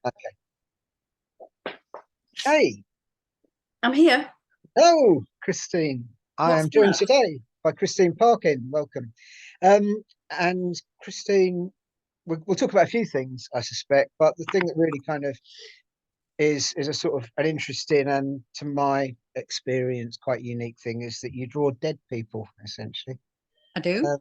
Okay. Hey, I'm here. hello, Christine. I What's am joined up? today by Christine Parkin. Welcome. And Christine, we'll talk about a few things, I suspect, but the thing that really kind of is a sort of an interesting and, to my experience, quite unique thing is that you draw dead people, essentially. I do. Um,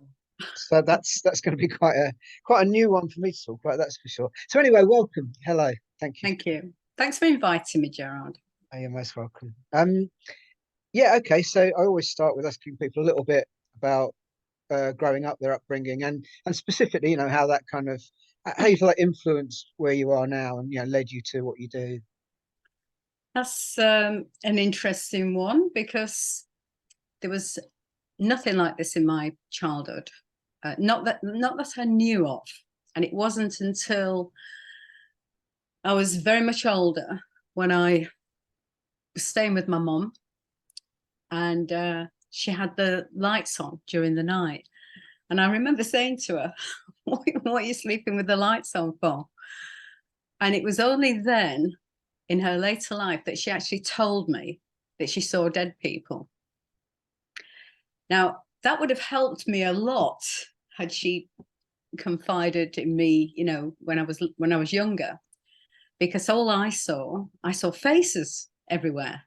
so that's going to be quite a new one for me to talk about. That's for sure. So anyway, welcome. Hello. Thank you. Thank you. Thanks for inviting me, Gerard. You're most welcome. Yeah, okay. So I always start with asking people a little bit about growing up, their upbringing, and specifically, how that kind of how you feel like influenced where you are now, and led you to what you do. That's an interesting one because there was nothing like this in my childhood. Not that I knew of, and it wasn't until I was very much older when I was staying with my mum, and she had the lights on during the night, and I remember saying to her, "What are you sleeping with the lights on for?" And it was only then in her later life that she actually told me that she saw dead people. Now, that would have helped me a lot had she confided in me, when I was younger, because all I saw faces everywhere.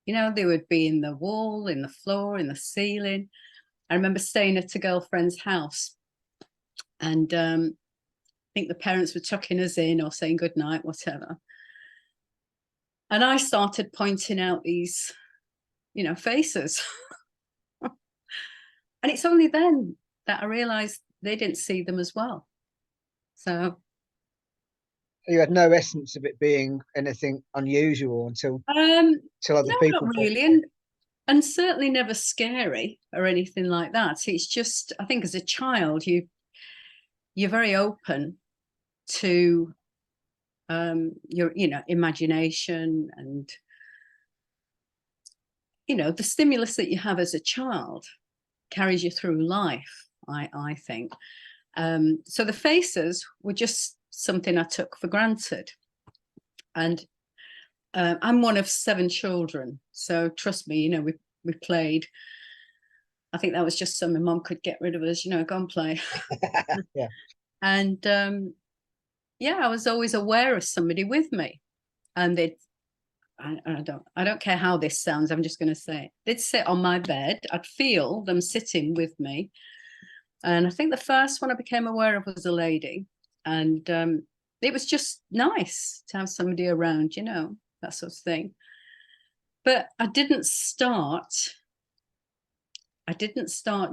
They would be in the wall, in the floor, in the ceiling. I remember staying at a girlfriend's house, and I think the parents were tucking us in or saying good night, whatever. And I started pointing out these, faces. And it's only then that I realized they didn't see them as well. So, You had no essence of it being anything unusual until other no, not people pointed really. it. And certainly never scary or anything like that. It's just, I think as a child, you're very open to your, imagination and, the stimulus that you have as a child carries you through life, I think. So the faces were just something I took for granted. And I'm one of 7 children. So trust me, we played. I think that was just so my mom could get rid of us, go and play. Yeah. And yeah, I was always aware of somebody with me. And I don't care how this sounds, I'm just going to say it. They'd sit on my bed. I'd feel them sitting with me. And I think the first one I became aware of was a lady. And it was just nice to have somebody around, that sort of thing. But I didn't start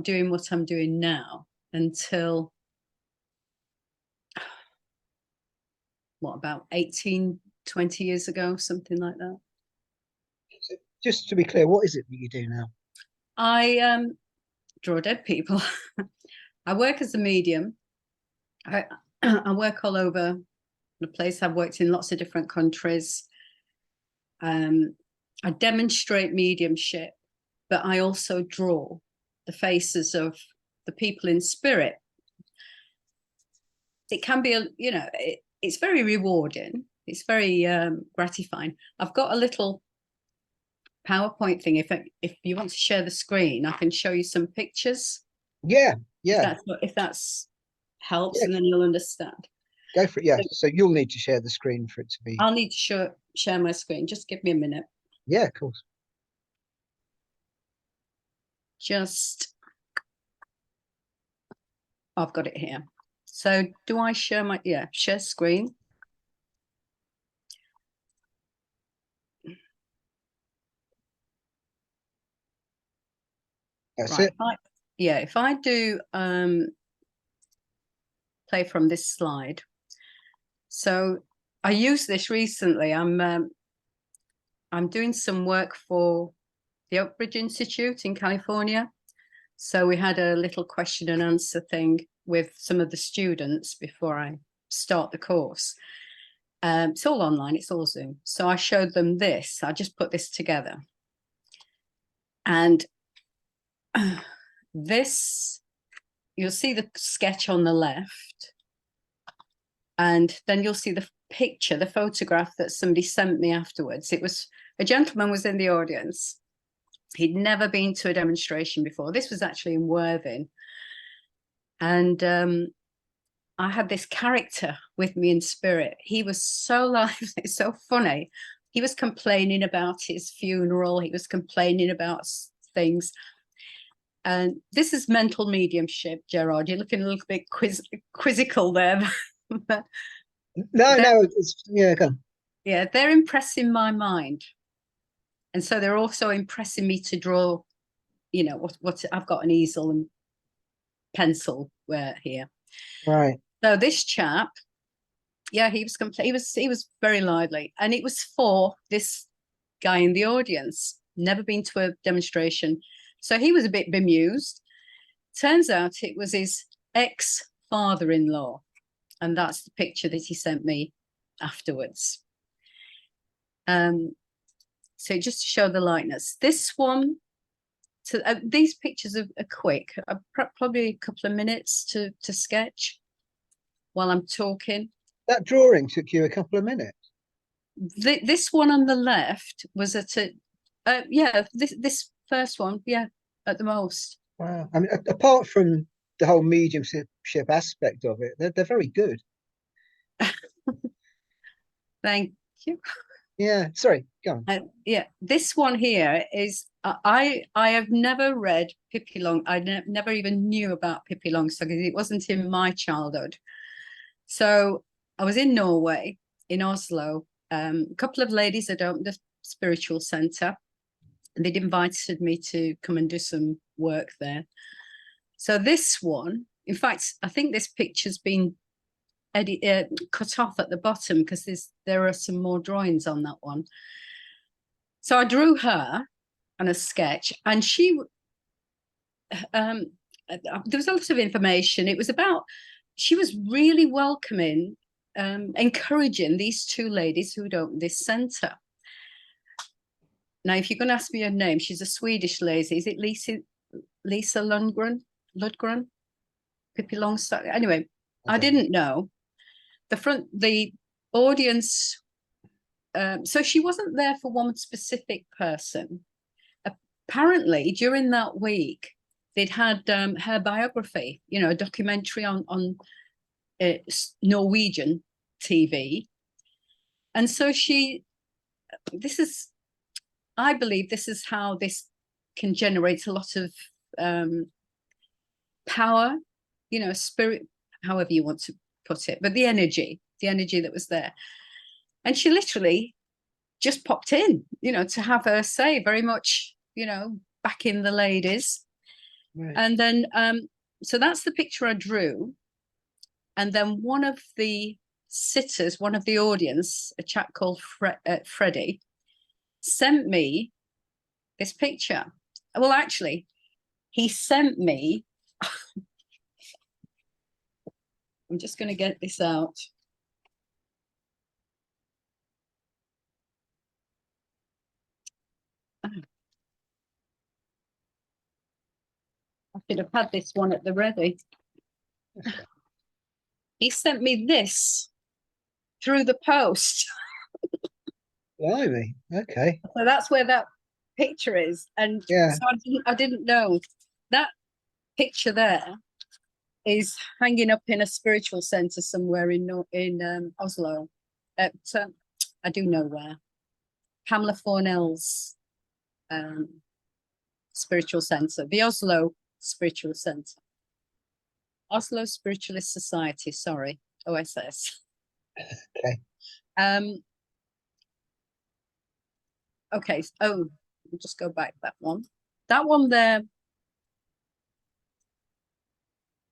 doing what I'm doing now until what, about 18, 20 years ago, something like that. So just to be clear, what is it that you do now? I draw dead people. I work as a medium. I, I work all over the place. I've worked in lots of different countries. Um, I demonstrate mediumship, but I also draw the faces of the people in spirit. It can be, it's very rewarding. It's very gratifying. I've got a little PowerPoint thing. If you want to share the screen, I can show you some pictures. Yeah, If yeah, that's helps, yeah. and then you'll understand. Go for it. Yeah. So you'll need to share the screen for it to be. I'll need to share my screen. Just give me a minute. Yeah, of course. Just I've got it here. So do I share share screen? That's Right. it. If I do play from this slide. So I used this recently. I'm doing some work for the Oak Ridge Institute in California. So we had a little question and answer thing with some of the students before I start the course. It's all online, it's all Zoom. So I showed them this. I just put this together. And this, you'll see the sketch on the left. And then you'll see the picture, the photograph that somebody sent me afterwards. It was a gentleman was in the audience. He'd never been to a demonstration before. This was actually in Worthing. And I had this character with me in spirit. He was so lively, so funny. He was complaining about his funeral. He was complaining about things. And this is mental mediumship, Gerard. You're looking a little bit quizzical there. No, it's, yeah, go on. Yeah, they're impressing my mind. And so they're also impressing me to draw, you know, what I've got an easel and pencil here. Right. So this chap, yeah, he was very lively. And it was for this guy in the audience, never been to a demonstration. So he was a bit bemused. Turns out it was his ex-father-in-law. And that's the picture that he sent me afterwards. So just to show the likeness, this one, these pictures are quick, probably a couple of minutes to sketch while I'm talking. That drawing took you a couple of minutes. This one on the left was this first one, yeah, at the most. Wow. I mean, apart from the whole mediumship aspect of it, they're very good. Thank you. Yeah, sorry, go on. Yeah, this one here is I have never read Pippi Long. I never even knew about Pippi Longstocking. It wasn't in my childhood. So I was in Norway, in Oslo. A couple of ladies had opened a spiritual center, and they'd invited me to come and do some work there. So this one, in fact, I think this picture's been cut off at the bottom because there are some more drawings on that one. So I drew her on a sketch, and there was a lot of information. It was about, she was really welcoming, encouraging these two ladies who'd opened this center. Now, if you're going to ask me her name, she's a Swedish lady. Is it Lisa Ludgren? Pippi Longstocking? Anyway, I didn't know. The audience, so she wasn't there for one specific person. Apparently, during that week, they'd had her biography, you know, a documentary on Norwegian TV. And so I believe this is how this can generate a lot of power, you know, spirit, however you want to put it, but the energy that was there. And she literally just popped in, you know, to have her say, very much, you know, back in the ladies. Right. And then, so that's the picture I drew. And then one of the sitters, one of the audience, a chap called Freddie, sent me this picture. Well, actually, he sent me, I'm just going to get this out. I should have had this one at the ready. He sent me this through the post. Blimey, okay. So that's where that picture is. And yeah, so I didn't know. That picture there is hanging up in a spiritual center somewhere in Oslo. I do know where. Pamela Fornell's spiritual center, the Oslo Spiritual Center. Oslo Spiritualist Society, sorry, OSS. Okay. Okay, we'll just go back that one. That one there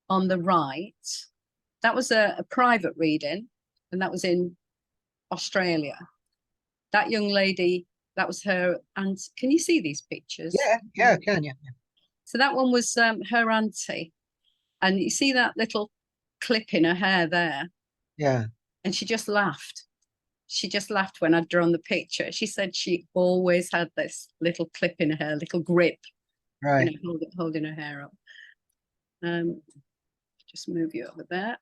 on the right, that was a private reading, and that was in Australia. That young lady, that was her, and can you see these pictures? Yeah, I can, yeah. So that one was her auntie. And you see that little clip in her hair there? Yeah. And she just laughed. She just laughed when I'd drawn the picture. She said she always had this little clip in her hair, little grip, right, you know, holding her hair up. Just move you over there.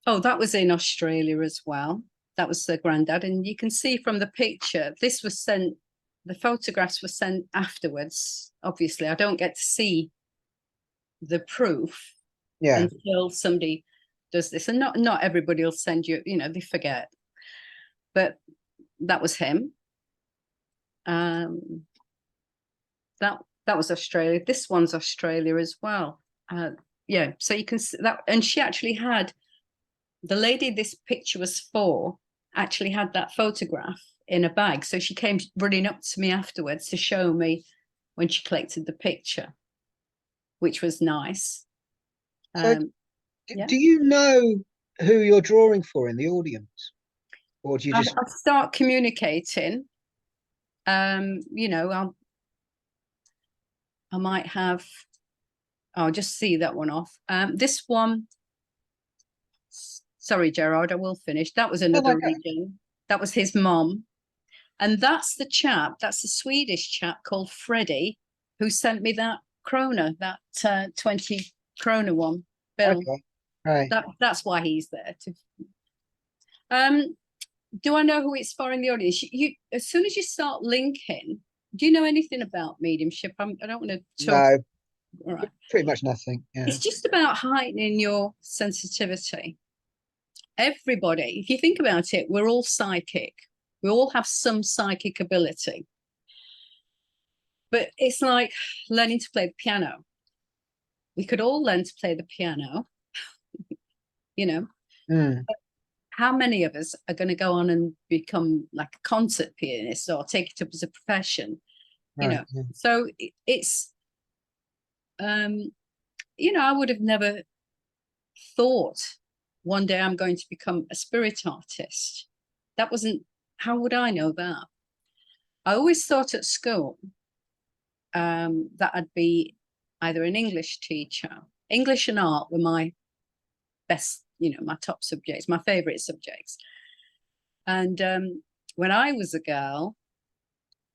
Oh, that was in Australia as well. That was the granddad. And you can see from the picture, this was sent, the photographs were sent afterwards. Obviously, I don't get to see the proof Yeah. until somebody does this. And not everybody will send you, they forget. But that was him. Um, that was Australia. This one's Australia as well. Yeah, so you can see that. And she actually had, the lady this picture was for actually had that photograph in a bag. So she came running up to me afterwards to show me when she collected the picture, which was nice. So Yeah. do you know who you're drawing for in the audience? Or do you I just start communicating. I might have, I'll just see that one off. This one, sorry, Gerard, I will finish. That was oh my another God. reading. That was his mom. And that's the chap, that's the Swedish chap called Freddie, who sent me that krona, that 20 krona one bill. Okay. Right. That's why he's there. Um, do I know who it's for in the audience? You as soon as you start linking, do you know anything about mediumship? I don't want to talk. No, All right. pretty much nothing. Yeah. It's just about heightening your sensitivity. Everybody, if you think about it, we're all psychic. We all have some psychic ability. But it's like learning to play the piano. We could all learn to play the piano, you know. Mm, How many of us are going to go on and become like a concert pianist or take it up as a profession, right. Yeah. So it's I would have never thought one day I'm going to become a spirit artist. That wasn't, how would I know that? I always thought at school that I'd be either an English teacher. English and art were my best, my top subjects, my favorite subjects. And when I was a girl,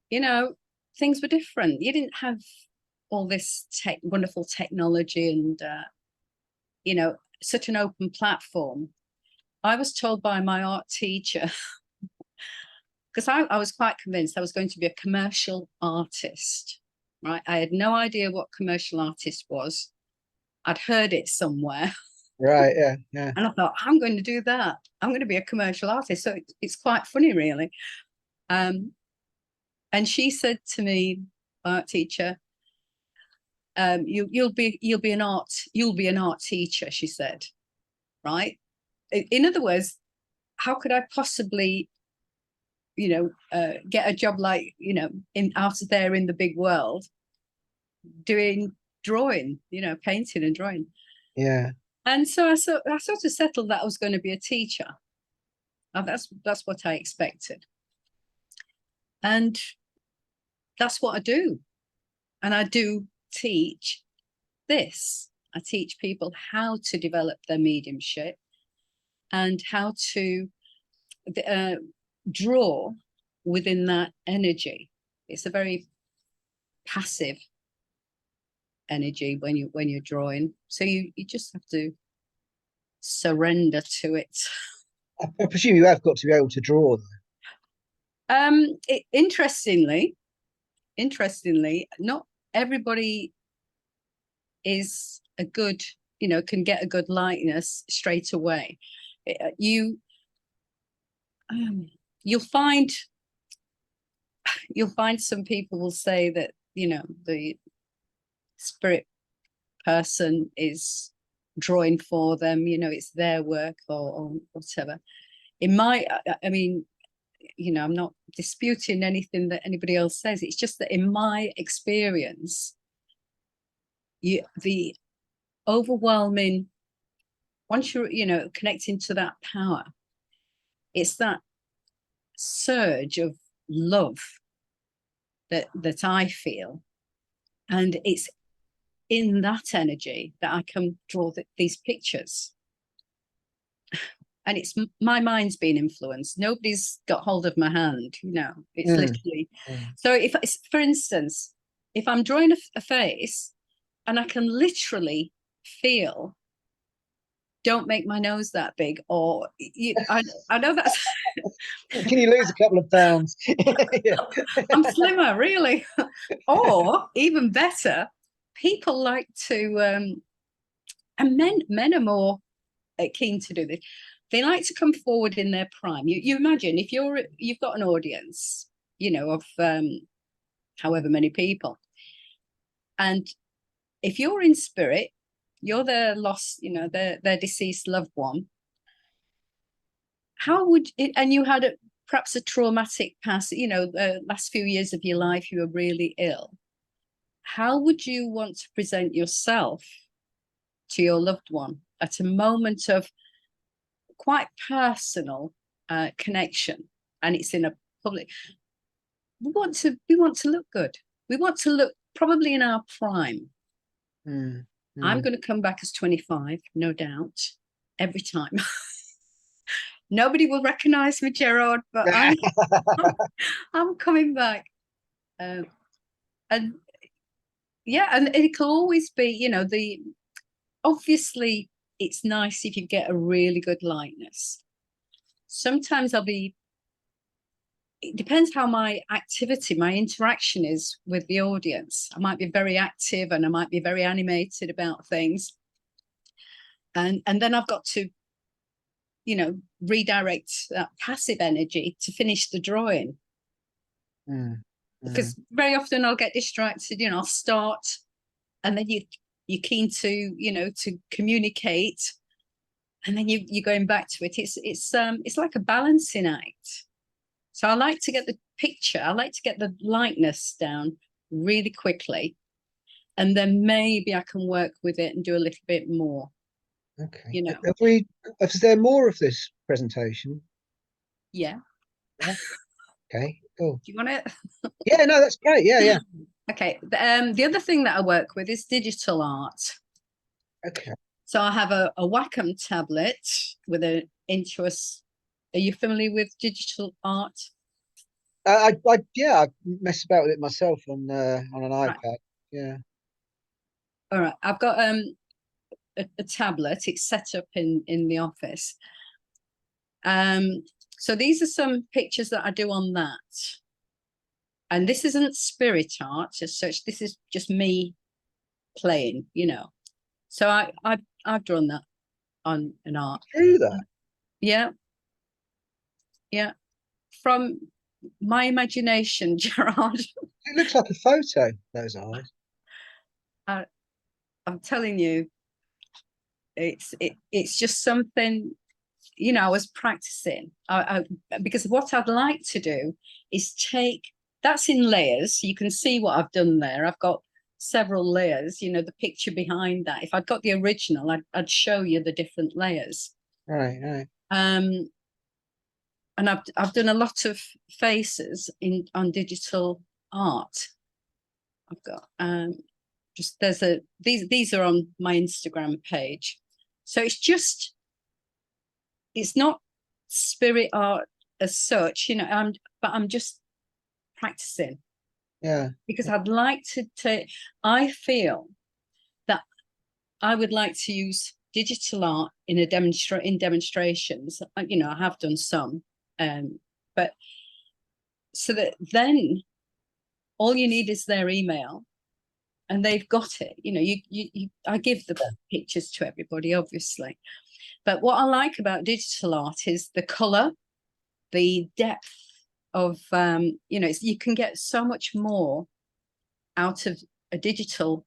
things were different. You didn't have all this wonderful technology and, such an open platform. I was told by my art teacher, because I was quite convinced I was going to be a commercial artist, right? I had no idea what commercial artist was. I'd heard it somewhere. Right. Yeah. Yeah. And I thought, I'm going to do that. I'm going to be a commercial artist. So it's quite funny, really. And she said to me, art teacher, you'll be an art teacher, she said, right? In other words, how could I possibly, get a job like, in out there in the big world doing drawing, painting and drawing. Yeah. And so I sort of settled that I was going to be a teacher. That's what I expected. And that's what I do. And I do teach this. I teach people how to develop their mediumship and how to draw within that energy. It's a very passive energy when you're drawing. So you just have to surrender to it. I presume you have got to be able to draw, though. Interestingly, not everybody is a good, can get a good likeness straight away. You you'll find some people will say that the spirit person is drawing for them, it's their work or whatever. In my, I mean, I'm not disputing anything that anybody else says. It's just that in my experience, the overwhelming, once you're, connecting to that power, it's that surge of love that I feel. And it's in that energy that I can draw these pictures. And it's my mind's being influenced. Nobody's got hold of my hand, it's literally. So if, for instance, if I'm drawing a face and I can literally feel don't make my nose that big, or I know that's Can you lose a couple of pounds? Yeah. I'm slimmer, really. Or even better, people like to and men are more keen to do this. They like to come forward in their prime. You imagine if you've got an audience, of however many people, and if you're in spirit, you're their lost, their deceased loved one. How would it, and you had perhaps a traumatic past, the last few years of your life, you were really ill. How would you want to present yourself to your loved one at a moment of quite personal connection, and it's in a public? We want to look good. We want to look probably in our prime. I'm going to come back as 25, no doubt, every time. Nobody will recognize me, Gerard, but I'm coming back. And yeah, and it'll always be, obviously it's nice if you get a really good likeness. Sometimes it depends how my interaction is with the audience. I might be very active and I might be very animated about things. And then I've got to, redirect that passive energy to finish the drawing. Because very often I'll get distracted, I'll start, and then you're keen to, to communicate, and then you're going back to it. It's like a balancing act. So I like to get the picture, I like to get the likeness down really quickly, and then maybe I can work with it and do a little bit more. Okay. Is there more of this presentation? Yeah. Okay, cool. Do you want it? Yeah, no, that's great. Yeah. Okay. The other thing that I work with is digital art. Okay. So I have a Wacom tablet with an Intuos. Are you familiar with digital art? I mess about with it myself on an iPad. Right. Yeah. All right. I've got a tablet. It's set up in the office. So these are some pictures that I do on that. And this isn't spirit art as such. This is just me playing, So I've drawn that on an art. Through that? Yeah. Yeah. From my imagination, Gerard. It looks like a photo, those eyes. I'm telling you, it's just something, I was practicing. Because what I'd like to do is that's in layers. You can see what I've done there. I've got several layers, the picture behind that. If I'd got the original, I'd show you the different layers. Right. And I've done a lot of faces on digital art. I've got these are on my Instagram page. So it's not spirit art as such, but I'm just practicing. Yeah. Because I'd like I feel that I would like to use digital art in demonstrations. I have done some, but so that then all you need is their email and they've got it. I give the pictures to everybody, obviously. But what I like about digital art is the color, the depth of, you can get so much more out of a digital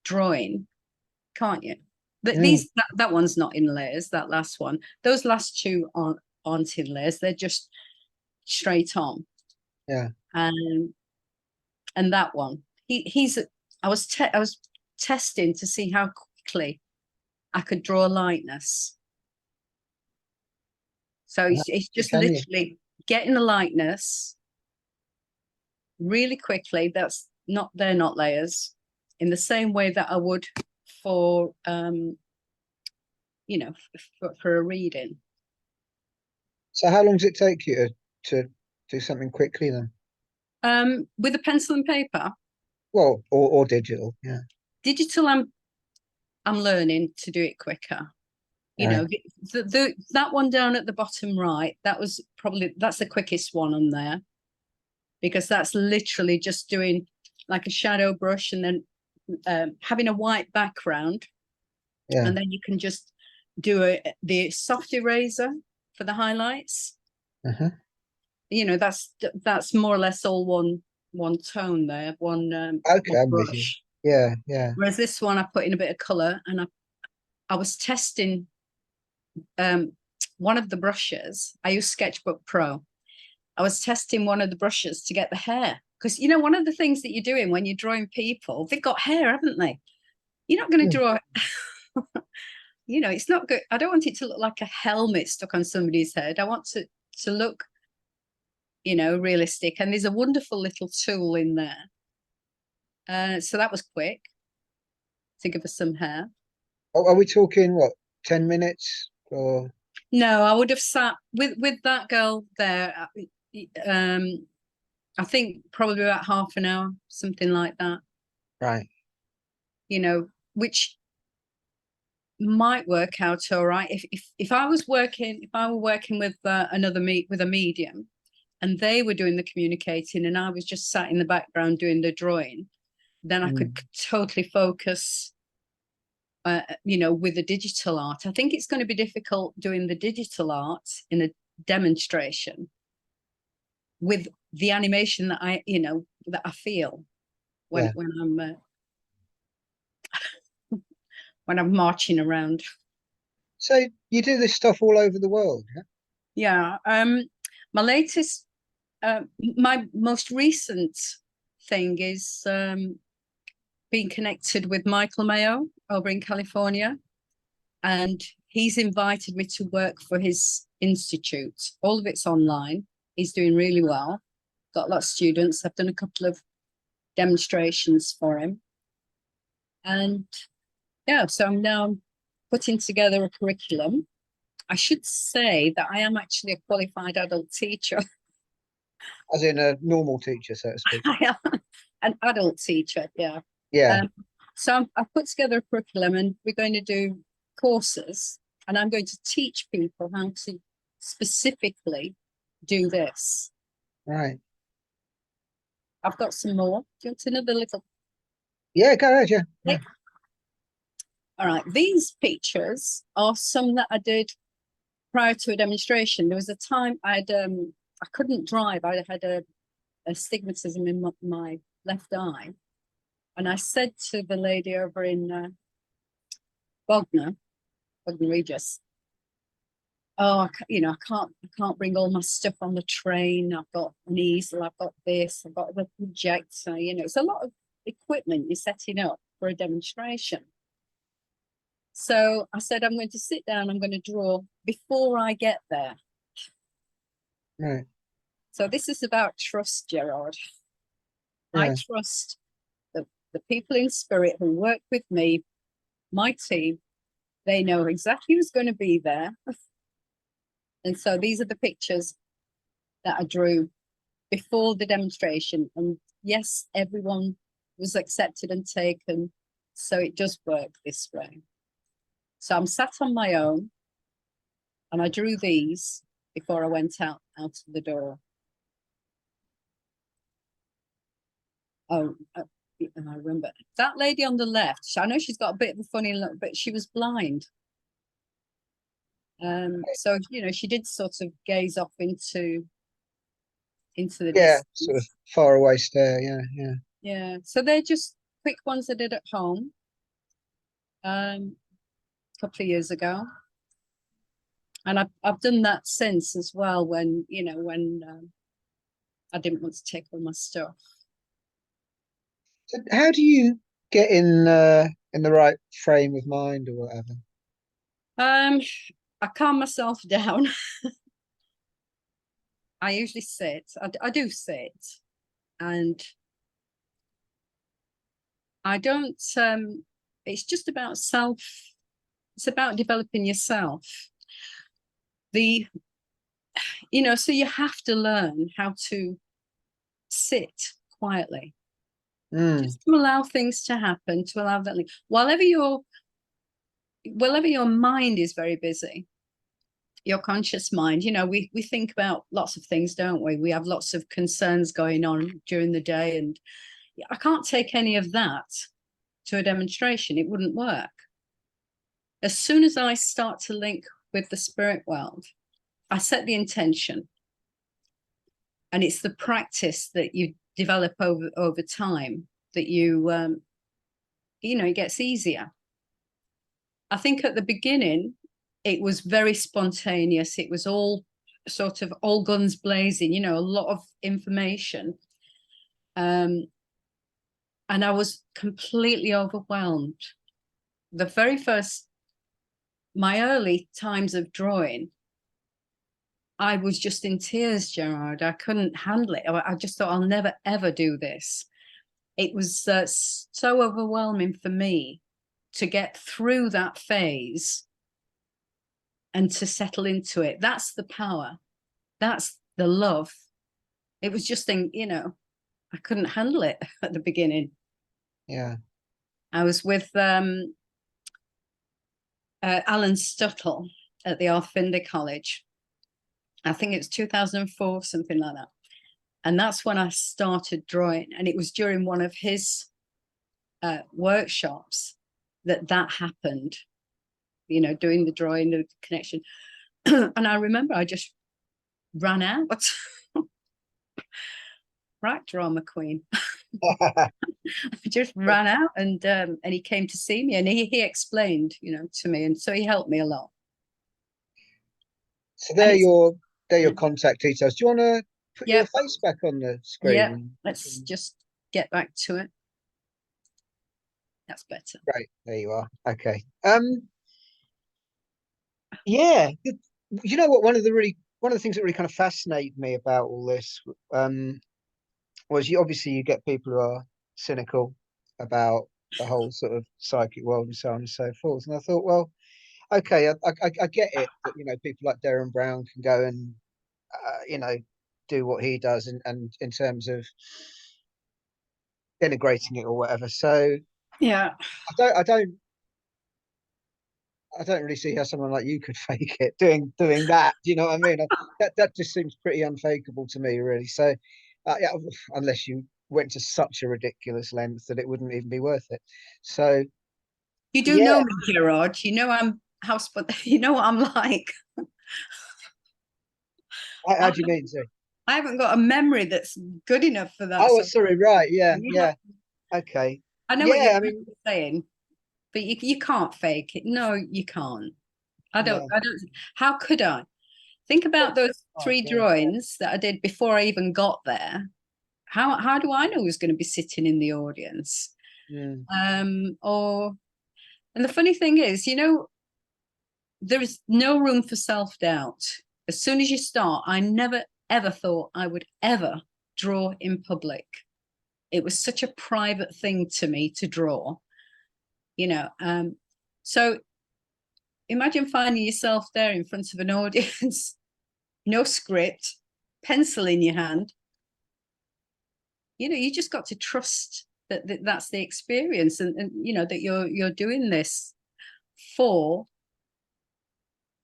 drawing, can't you? But that one's not in layers, that last one. Those last two aren't in layers, they're just straight on. Yeah. And that one, I was testing to see how quickly I could draw a likeness. So it's just literally getting a likeness really quickly. They're not layers, in the same way that I would for for a reading. So how long does it take you to do something quickly then? With a pencil and paper. Well, or digital, yeah. Digital, I'm learning to do it quicker. You Right. know, that one down at the bottom right, that's the quickest one on there, because that's literally just doing like a shadow brush and then having a white background, Yeah. and then you can just do the soft eraser for the highlights. Uh-huh. You know, that's more or less all one tone there, Okay, one I'm with you. brush. Yeah, yeah. Whereas this one, I put in a bit of color, and I was testing um, one of the brushes. I use Sketchbook Pro. I was testing one of the brushes to get the hair, because you know, one of the things that you're doing when you're drawing people, they've got hair, haven't they? You're not going to Hmm. draw. You know, it's not good. I don't want it to look like a helmet stuck on somebody's head. I want to look, you know, realistic. And there's a wonderful little tool in there. So that was quick to give us some hair. Oh, are we talking what, 10 minutes or No, I would have sat with that girl there. Um, I think probably about half an hour, something like that. right? You know, which might work out all right if I were working with with a medium, and they were doing the communicating and I was just sat in the background doing the drawing, then I could Mm, totally focus, you know, with the digital art. I think it's going to be difficult doing the digital art in a demonstration with the animation that I feel yeah. when I'm marching around. So you do this stuff all over the world, yeah? Yeah. My latest, my most recent thing is being connected with Michael Mayo over in California, and he's invited me to work for his institute. All of it's online. He's doing really well. Got a lot of students. I've done a couple of demonstrations for him, and yeah, so I'm now putting together a curriculum. I should say that I am actually a qualified adult teacher. As in a normal teacher, so to speak. I am an adult teacher, yeah. Yeah, Um, so I've put together a curriculum, and we're going to do courses, and I'm going to teach people how to specifically do this. right. I've got some more. Do you want another little Yeah, go ahead, yeah, yeah. click? All right, these pictures are some that I did prior to a demonstration. There was a time I couldn't drive. I had a astigmatism in my left eye, and I said to the lady over in Bognor Regis, oh, I can't bring all my stuff on the train. I've got an easel, I've got this, I've got the projector. You know, it's a lot of equipment you're setting up for a demonstration. So I said, I'm going to sit down, I'm going to draw before I get there. Right, So this is about trust, Gerard. I yeah. trust the people in spirit who work with me, my team. They know exactly who's going to be there. And so these are the pictures that I drew before the demonstration. And yes, everyone was accepted and taken. So it does work this way. So I'm sat on my own, and I drew these before I went out of the door. Oh, and I remember that lady on the left. I know she's got a bit of a funny look, but she was blind. So you know, she did sort of gaze off into the Yeah, sort of distance. far away stare, yeah, yeah. Yeah. So they're just quick ones I did at home a couple of years ago. And I've done that since as well, when I didn't want to take all my stuff. So how do you get in the right frame of mind or whatever? I calm myself down. I usually sit. I do sit, and I don't. It's just about self. It's about developing yourself. The so you have to learn how to sit quietly, Mm, just to allow things to happen, to allow that. Whatever you're wherever your mind is very busy, your conscious mind, we think about lots of things, don't we? We have lots of concerns going on during the day, and I can't take any of that to a demonstration. It wouldn't work. As soon as I start to link with the spirit world, I set the intention, and it's the practice that you develop over time that it gets easier. I think at the beginning, it was very spontaneous. It was all sort of all guns blazing, a lot of information. And I was completely overwhelmed. The very first, my early times of drawing, I was just in tears, Gerard. I couldn't handle it. I just thought, I'll never, ever do this. It was so overwhelming for me to get through that phase and to settle into it. That's the power. That's the love. It was just, I couldn't handle it at the beginning. Yeah. I was with Alan Stuttle at the Arthfinder College. I think it was 2004, something like that. And that's when I started drawing. And it was during one of his workshops that happened, doing the drawing, the connection. And I remember I just ran out. Right, drama queen. I just ran out, and he came to see me, and he explained, to me, and so he helped me a lot. So they're your contact details. Do you want to put your face back on the screen? Yeah, let's just get back to it. That's better. Great, there you are. Okay. Yeah, you know what? One of the things that really kind of fascinated me about all this was you get people who are cynical about the whole sort of psychic world and so on and so forth. And I thought, well, okay, I get it that people like Darren Brown can go and do what he does, and in terms of denigrating it or whatever. So yeah, I don't really see how someone like you could fake it doing that. Do you know what I mean? That just seems pretty unfakeable to me, really. So, yeah, unless you went to such a ridiculous length that it wouldn't even be worth it. So, you do know me, Gerard. I'm house, but you know what I'm like. How do you mean, sir? I haven't got a memory that's good enough for that. Oh, sorry, right, yeah. Okay. I know what you're saying, but you can't fake it. No, you can't. I don't. How could I? Think about those 3 drawings that I did before I even got there. How do I know who's going to be sitting in the audience? And the funny thing is, there is no room for self-doubt. As soon as you start, I never, ever thought I would ever draw in public. It was such a private thing to me to draw, so imagine finding yourself there in front of an audience, no script, pencil in your hand. You just got to trust that that's the experience, and that you're doing this for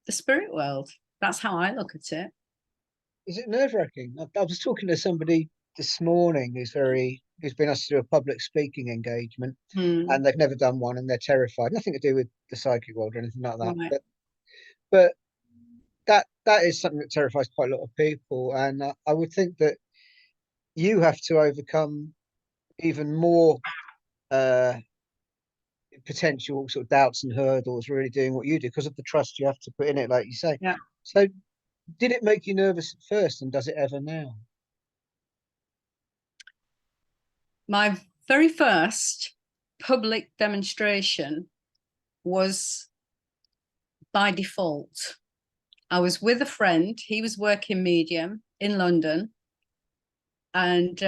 the spirit world. That's how I look at it. Is it nerve-wracking? I was talking to somebody this morning who's been asked to do a public speaking engagement, and they've never done one, and they're terrified. Nothing to do with the psychic world or anything like that. Right. But that is something that terrifies quite a lot of people, and I would think that you have to overcome even more potential sort of doubts and hurdles really doing what you do, because of the trust you have to put in it, like you say. Yeah. So did it make you nervous at first, and does it ever now? My very first public demonstration was by default. I was with a friend. He was working medium in London, and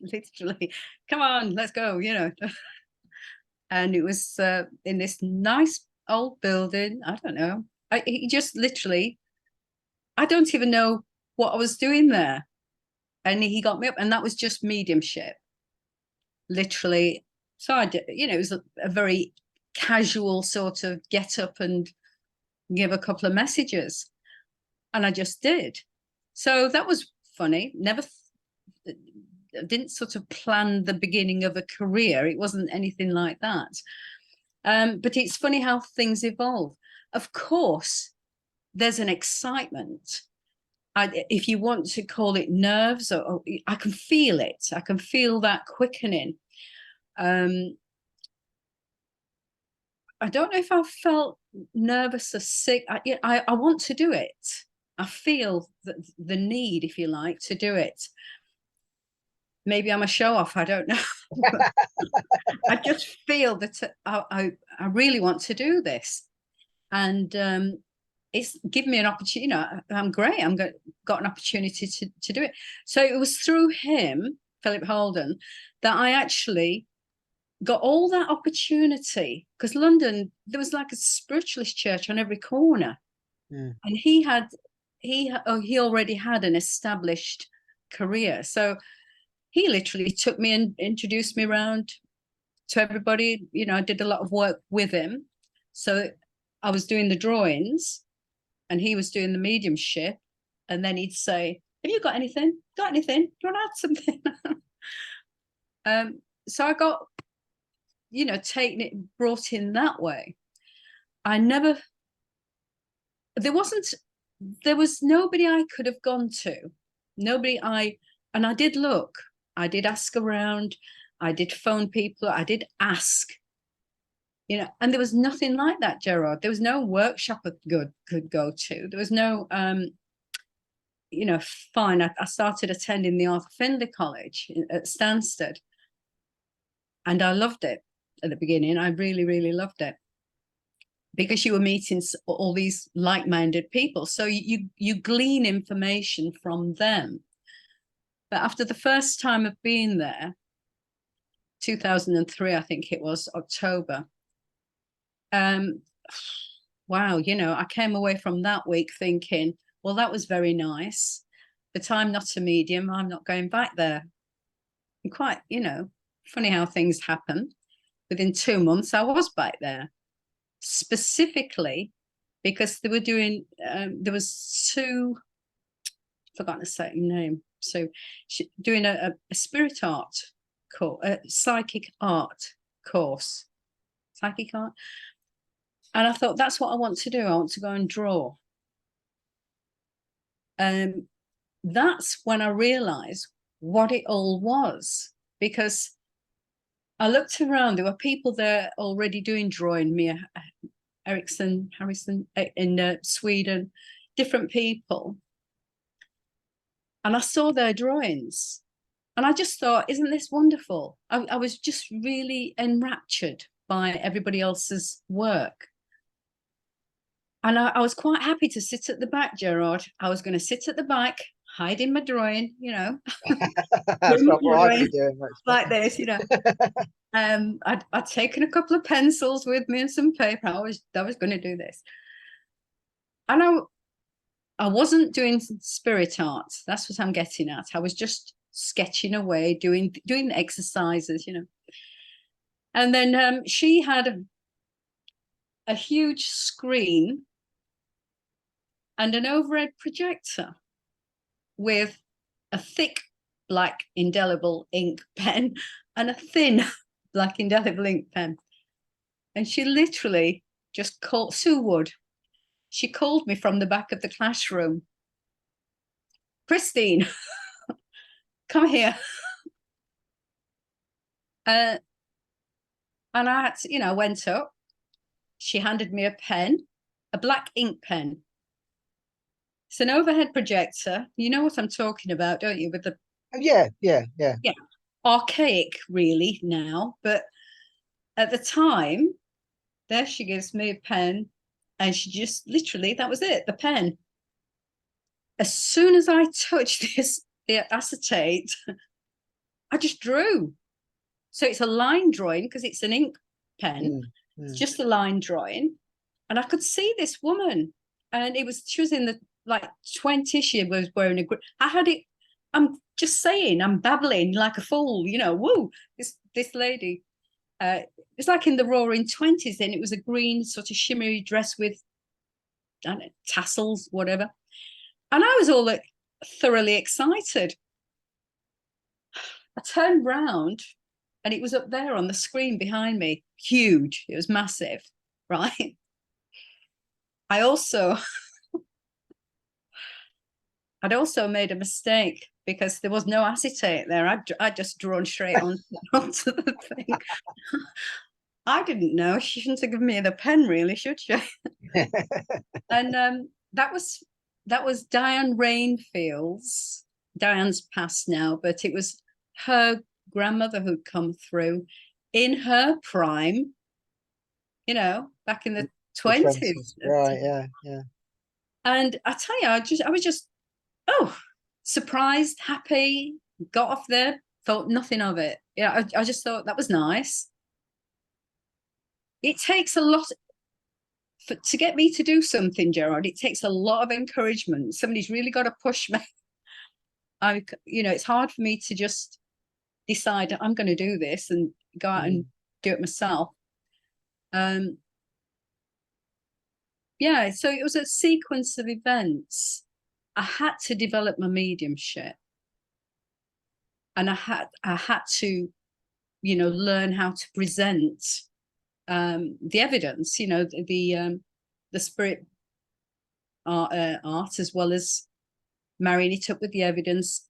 literally, come on, let's go, And it was in this nice old building. I don't know. He just literally, I don't even know what I was doing there. And he got me up, and that was just mediumship. Literally. So I did, it was a very casual sort of get up and give a couple of messages. And I just did. So that was funny. Never didn't sort of plan the beginning of a career. It wasn't anything like that. But it's funny how things evolve. Of course, there's an excitement. If you want to call it nerves, or I can feel it. I can feel that quickening. I don't know if I felt nervous or sick. I want to do it. I feel the need, if you like, to do it. Maybe I'm a show off. I don't know. I just feel that I really want to do this, and it's given me an opportunity. You know, I'm great. Got an opportunity to do it. So it was through him, Philip Holden, that I actually got all that opportunity, because London, there was like a spiritualist church on every corner. And he already had an established career. So he literally took me and introduced me around to everybody. You know, I did a lot of work with him. So I was doing the drawings and he was doing the mediumship. And then he'd say, have you got anything? Got anything? Do you want to add something? So I got, you know, brought in that way. There was nobody I could have gone to. And I did look. I did ask around. I did phone people. I did ask. You know, and there was nothing like that, Gerard. There was no workshop I could go to. There was no, you know, fine. I started attending the Arthur Findlay College at Stansted. And I loved it at the beginning. I really, really loved it. Because you were meeting all these like-minded people. So you glean information from them. But after the first time of being there, 2003, I think it was, October, wow, you know, I came away from that week thinking, well, that was very nice, but I'm not a medium. I'm not going back there. And quite, you know, funny how things happen. Within 2 months, I was back there. Specifically because they were doing, there was Sue, forgotten a certain name, so doing a spirit art course, a psychic art course, psychic art. And I thought, that's what I want to do. I want to go and draw. That's when I realized what it all was, because I looked around, there were people there already doing drawing, Mia Harrison in Sweden, different people. And I saw their drawings and I just thought, isn't this wonderful? I was just really enraptured by everybody else's work. And I was quite happy to sit at the back, Gerard. I was going to sit at the back, hide in my drawing, you know. That's not what I'd be doing. Like this, you know. I'd taken a couple of pencils with me and some paper. I was going to do this. And I wasn't doing spirit art. That's what I'm getting at. I was just sketching away, doing exercises, you know. And then she had a huge screen and an overhead projector with a thick black indelible ink pen and a thin black indelible ink pen. And she literally just called, Sue Wood, she called me from the back of the classroom. Christine, come here. And I had to, you know, went up. She handed me a pen, a black ink pen. It's an overhead projector. You know what I'm talking about, don't you? With the yeah. Archaic, really, now. But at the time, there she gives me a pen, and she just literally, that was it, the pen. As soon as I touched the acetate, I just drew. So it's a line drawing because it's an ink pen. It's just a line drawing. And I could see this woman, and she was in the like 20s. She was wearing I had it, I'm just saying, I'm babbling like a fool, you know, woo, this lady. it's like in the Roaring Twenties. Then it was a green sort of shimmery dress with, I don't know, tassels, whatever. And I was all like thoroughly excited. I turned round and it was up there on the screen behind me, huge. It was massive, right? I also, I'd also made a mistake because there was no acetate there. I'd just drawn straight on onto the thing. I didn't know. She shouldn't have given me the pen, really, should she? And that was Diane Rainfield's. Diane's passed now, but it was her grandmother who'd come through in her prime, back in the 20s. Right, yeah, yeah. And I tell you, I was just, surprised, happy, got off there, thought nothing of it. Yeah, I just thought that was nice. It takes a lot to get me to do something, Gerard. It takes a lot of encouragement. Somebody's really got to push me. It's hard for me to just decide I'm going to do this and go out and do it myself. Yeah, so it was a sequence of events. I had to develop my mediumship, and I had to, learn how to present the evidence, the spirit art, as well as marrying it up with the evidence,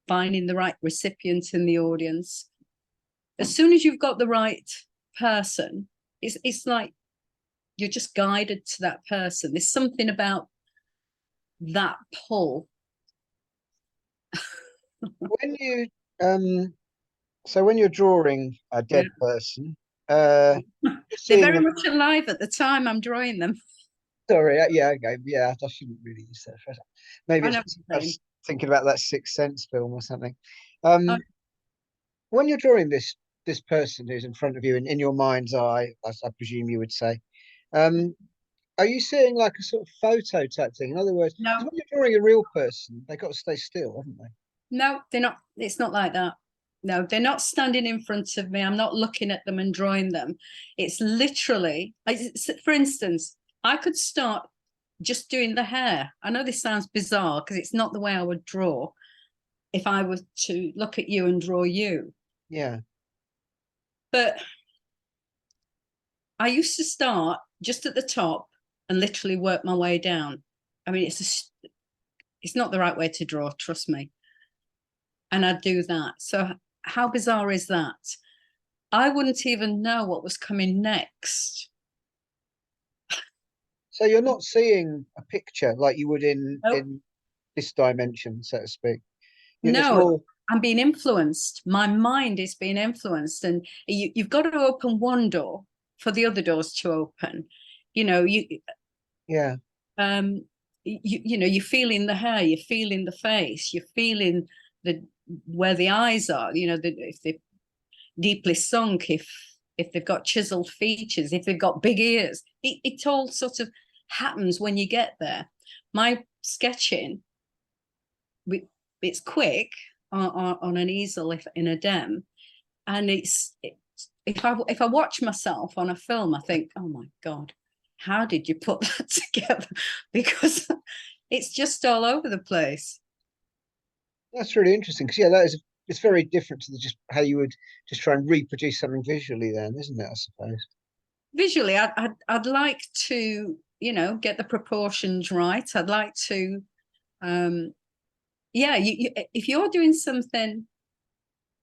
finding the right recipient in the audience. As soon as you've got the right person, it's like you're just guided to that person. There's something about that pull. When you so when you're drawing a dead person, they're very them... much alive at the time I'm drawing them. Sorry, yeah, okay, yeah, I shouldn't really use that phrase. Maybe I was thinking about that Sixth Sense film or something. When you're drawing this person who's in front of you in your mind's eye, as I presume you would say, are you seeing like a sort of photo type thing? In other words, no, when you're drawing a real person, they've got to stay still, haven't they? No, they're not. It's not like that. No, they're not standing in front of me. I'm not looking at them and drawing them. It's literally, for instance, I could start just doing the hair. I know this sounds bizarre because it's not the way I would draw if I was to look at you and draw you. Yeah. But I used to start just at the top and literally work my way down. I mean, it's not the right way to draw, trust me. And I'd do that. So how bizarre is that? I wouldn't even know what was coming next. So you're not seeing a picture like you would in this dimension, so to speak. No, I'm being influenced. My mind is being influenced, and you've got to open one door for the other doors to open. Yeah. You're feeling the hair, you're feeling the face, you're feeling where the eyes are. If they're deeply sunk, if they've got chiseled features, if they've got big ears. It all sort of happens when you get there. My sketching, it's quick on an easel, if in a dem, and if I watch myself on a film, I think, oh my God, how did you put that together? Because it's just all over the place. That's really interesting because it's very different to just how you would just try and reproduce something visually, then, isn't it? I suppose. Visually, I'd like to, get the proportions right. I'd like to, if you're doing something,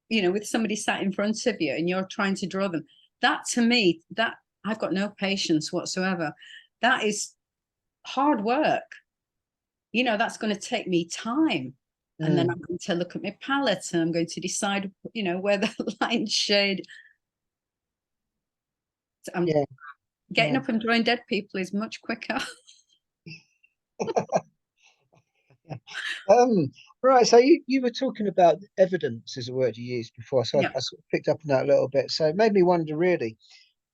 with somebody sat in front of you and you're trying to draw them, that to me, that I've got no patience whatsoever. That is hard work. That's going to take me time. And then I'm going to look at my palette and I'm going to decide, where the line shade. Getting up and drawing dead people is much quicker. Right. So you were talking about evidence as a word you used before. So I sort of picked up on that a little bit. So it made me wonder really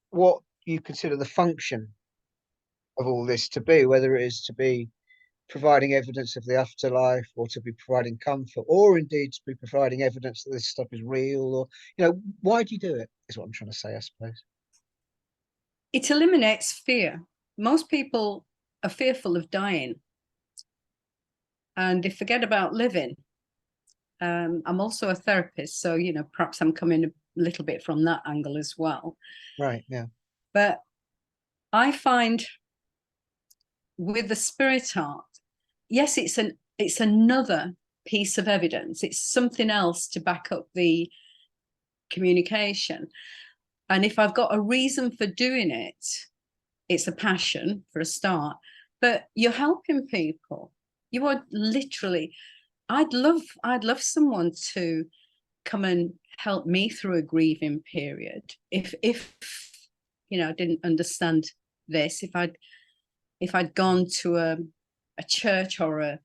what you consider the function of all this to be, whether it is to be providing evidence of the afterlife, or to be providing comfort, or indeed to be providing evidence that this stuff is real, or why do you do it? Is what I'm trying to say, I suppose. It eliminates fear. Most people are fearful of dying, and they forget about living. I'm also a therapist, so perhaps I'm coming a little bit from that angle as well. Right. Yeah. But I find with the spirit art, yes, it's another piece of evidence. It's something else to back up the communication. And if I've got a reason for doing it, it's a passion for a start. But you're helping people. You are literally. I'd love someone to come and help me through a grieving period. If I didn't understand this, if I'd gone to a church or a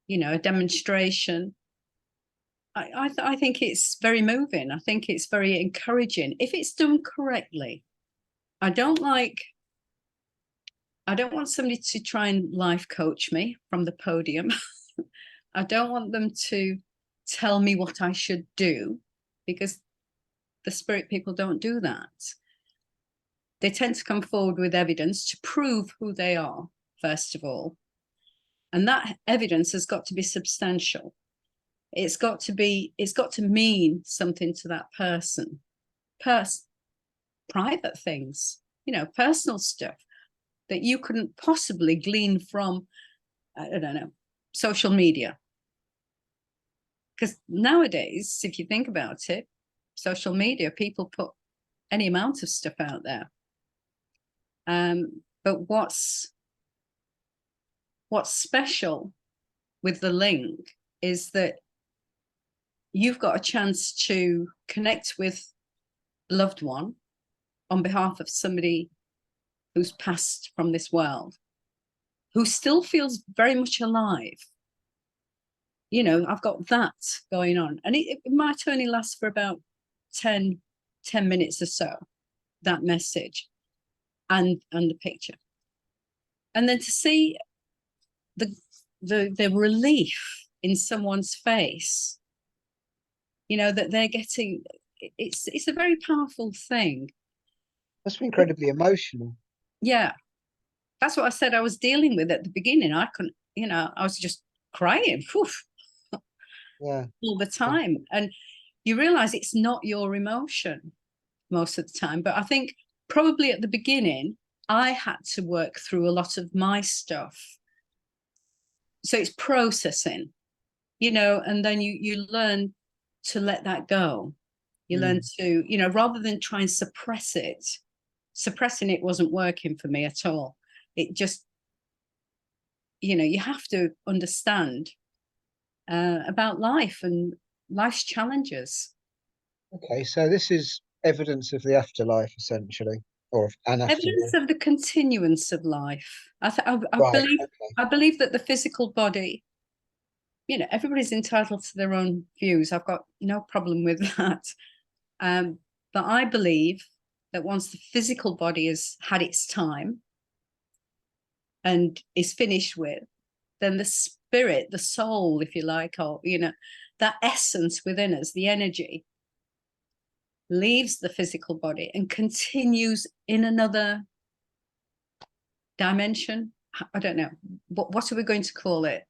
demonstration, I think it's very moving. I think it's very encouraging if it's done correctly. I don't want somebody to try and life coach me from the podium. I don't want them to tell me what I should do, because the spirit people don't do that. They tend to come forward with evidence to prove who they are, first of all. And that evidence has got to be substantial. It's got to mean something to that person. Private things, personal stuff that you couldn't possibly glean from, I don't know, social media. Because nowadays, if you think about it, social media, people put any amount of stuff out there. But what's special with the link is that you've got a chance to connect with a loved one on behalf of somebody who's passed from this world, who still feels very much alive. I've got that going on, and it might only last for about 10 minutes or so, that message and the picture. And then to see the relief in someone's face, that they're getting, it's a very powerful thing. That's incredibly emotional. Yeah, that's what I said I was dealing with at the beginning. I couldn't, I was just crying all the time. And you realize it's not your emotion most of the time. But I think probably at the beginning, I had to work through a lot of my stuff. So it's processing, and then you learn to let that go. You learn to, rather than try and suppress it. Suppressing it wasn't working for me at all. It just, you have to understand about life and life's challenges. Okay, so this is evidence of the afterlife, essentially, or of an afterlife. Evidence of the continuance of life. I Right, believe. okay. I believe that the physical body, everybody's entitled to their own views. I've got no problem with that. But I believe that once the physical body has had its time and is finished with, then the spirit, the soul, if you like, or that essence within us, the energy, leaves the physical body and continues in another dimension. I don't know. What are we going to call it?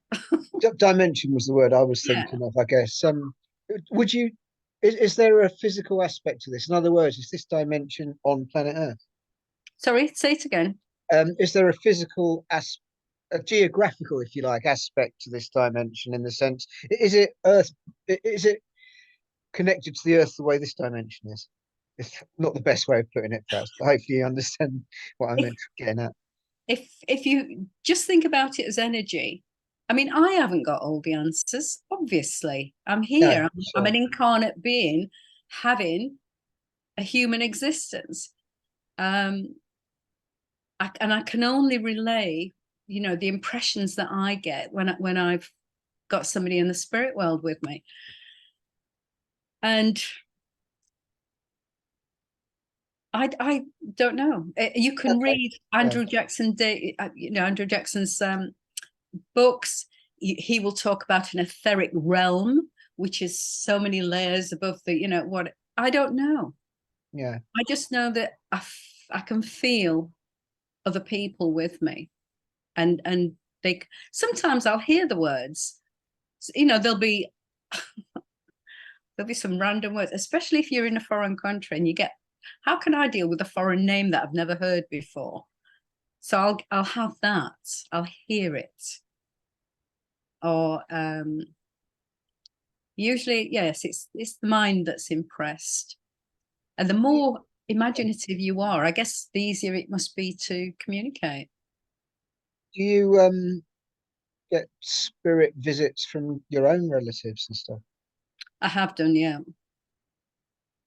Dimension was the word I was thinking of, I guess. Would you, is there a physical aspect to this? In other words, is this dimension on planet Earth? Sorry, say it again. Is there a physical a geographical, if you like, aspect to this dimension, in the sense, is it Earth? Is it connected to the Earth the way this dimension is? It's not the best way of putting it, perhaps, but hopefully you understand what I meant getting at. If you just think about it as energy, I mean, I haven't got all the answers. Obviously, I'm here. Yeah, I'm sure. an incarnate being having a human existence. And I can only relay, the impressions that I get when I've got somebody in the spirit world with me. And I don't know. You can Okay. read Yeah. Andrew Jackson, Andrew Jackson's books. He will talk about an etheric realm, which is so many layers above the, what, I don't know. Yeah. I just know that I can feel other people with me, and they sometimes I'll hear the words. There'll be some random words, especially if you're in a foreign country and you get, how can I deal with a foreign name that I've never heard before? So I'll have that. I'll hear it. Or usually, yes, it's the mind that's impressed. And the more imaginative you are, I guess the easier it must be to communicate. Do you get spirit visits from your own relatives and stuff? I have done, yeah.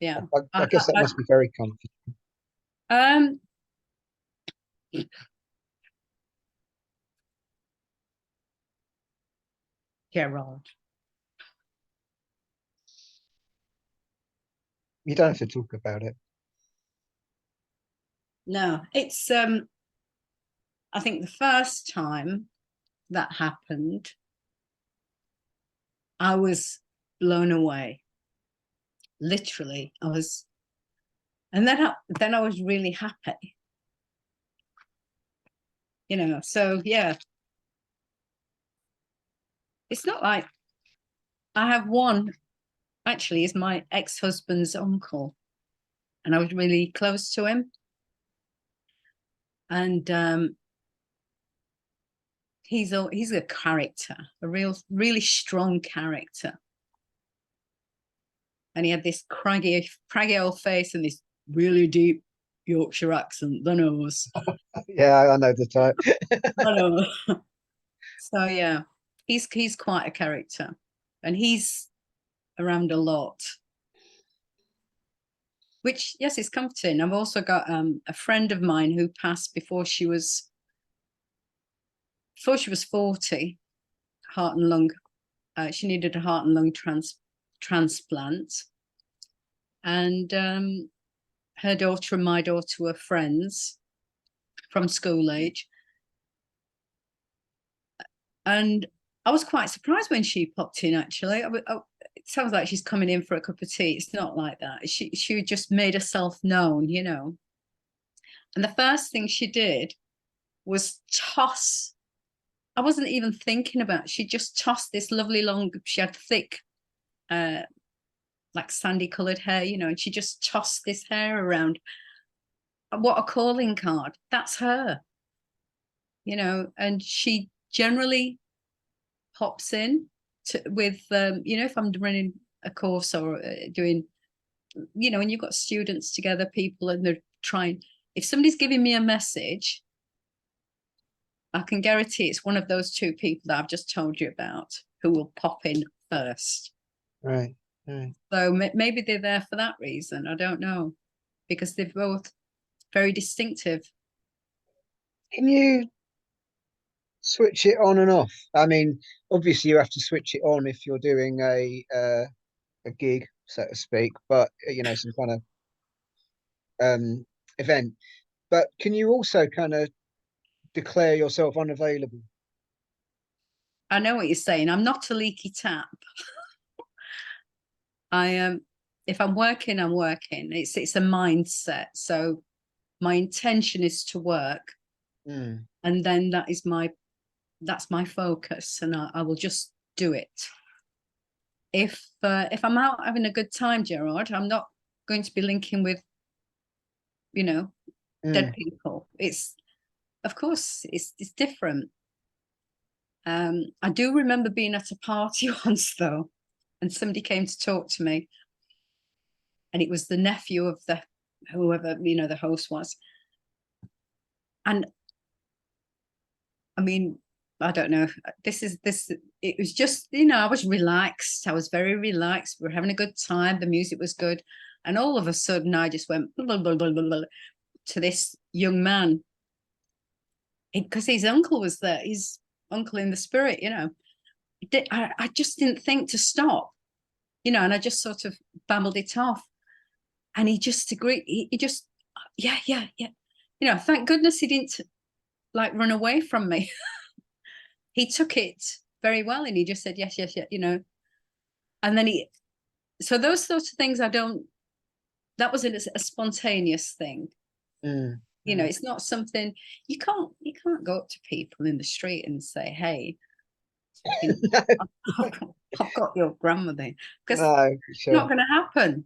Yeah. I guess that must be very comforting. Um Gerard. You don't have to talk about it. No, it's I think the first time that happened, I was blown away. Literally, I was, and then I was really happy. So yeah, it's not like I have one. Actually, is my ex-husband's uncle, and I was really close to him, and he's a character, a really strong character, and he had this craggy old face and this really deep Yorkshire accent, the nose. Yeah, I know the type. I know. So yeah, he's quite a character, and he's around a lot, which, yes, is comforting. I've also got a friend of mine who passed before she was 40, heart and lung. She needed a heart and lung transplant, and her daughter and my daughter were friends from school age, and I was quite surprised when she popped in. Actually, it sounds like she's coming in for a cup of tea. It's not like that. She just made herself known. And the first thing she did was toss. I wasn't even thinking about it. She just tossed this lovely long. She had thick, like sandy coloured hair, and she just tossed this hair around. What a calling card! That's her, And she generally pops in with, if I'm running a course or doing, when you've got students together, people, and they're trying. If somebody's giving me a message, I can guarantee it's one of those two people that I've just told you about who will pop in first. Right. Right. So maybe they're there for that reason. I don't know, because they're both very distinctive. Can you switch it on and off? I mean, obviously you have to switch it on if you're doing a gig, so to speak, but some kind of event. But can you also kind of declare yourself unavailable? I know what you're saying. I'm not a leaky tap. I am. If I'm working, I'm working. It's a mindset. So my intention is to work, Mm. and then that's my focus, and I will just do it. If I'm out having a good time, Gerard, I'm not going to be linking with dead Mm. people. It's, of course, it's different. I do remember being at a party once, though, and somebody came to talk to me, and it was the nephew of the whoever the host was, and I mean, I don't know. This. It was just, I was relaxed. I was very relaxed. We were having a good time. The music was good, and all of a sudden, I just went blah, blah, blah, blah, blah, to this young man, because his uncle was there. His uncle in the spirit. I just didn't think to stop, and I just sort of babbled it off, and he just agreed. He just yeah, yeah, yeah. Thank goodness he didn't like run away from me. He took it very well, and he just said yes, yes, yes, and then so those sorts of things, that was a spontaneous thing. Mm, It's not something you can't go up to people in the street and say, hey, you know, I've got your grandmother, because it's no, not sure. going to happen.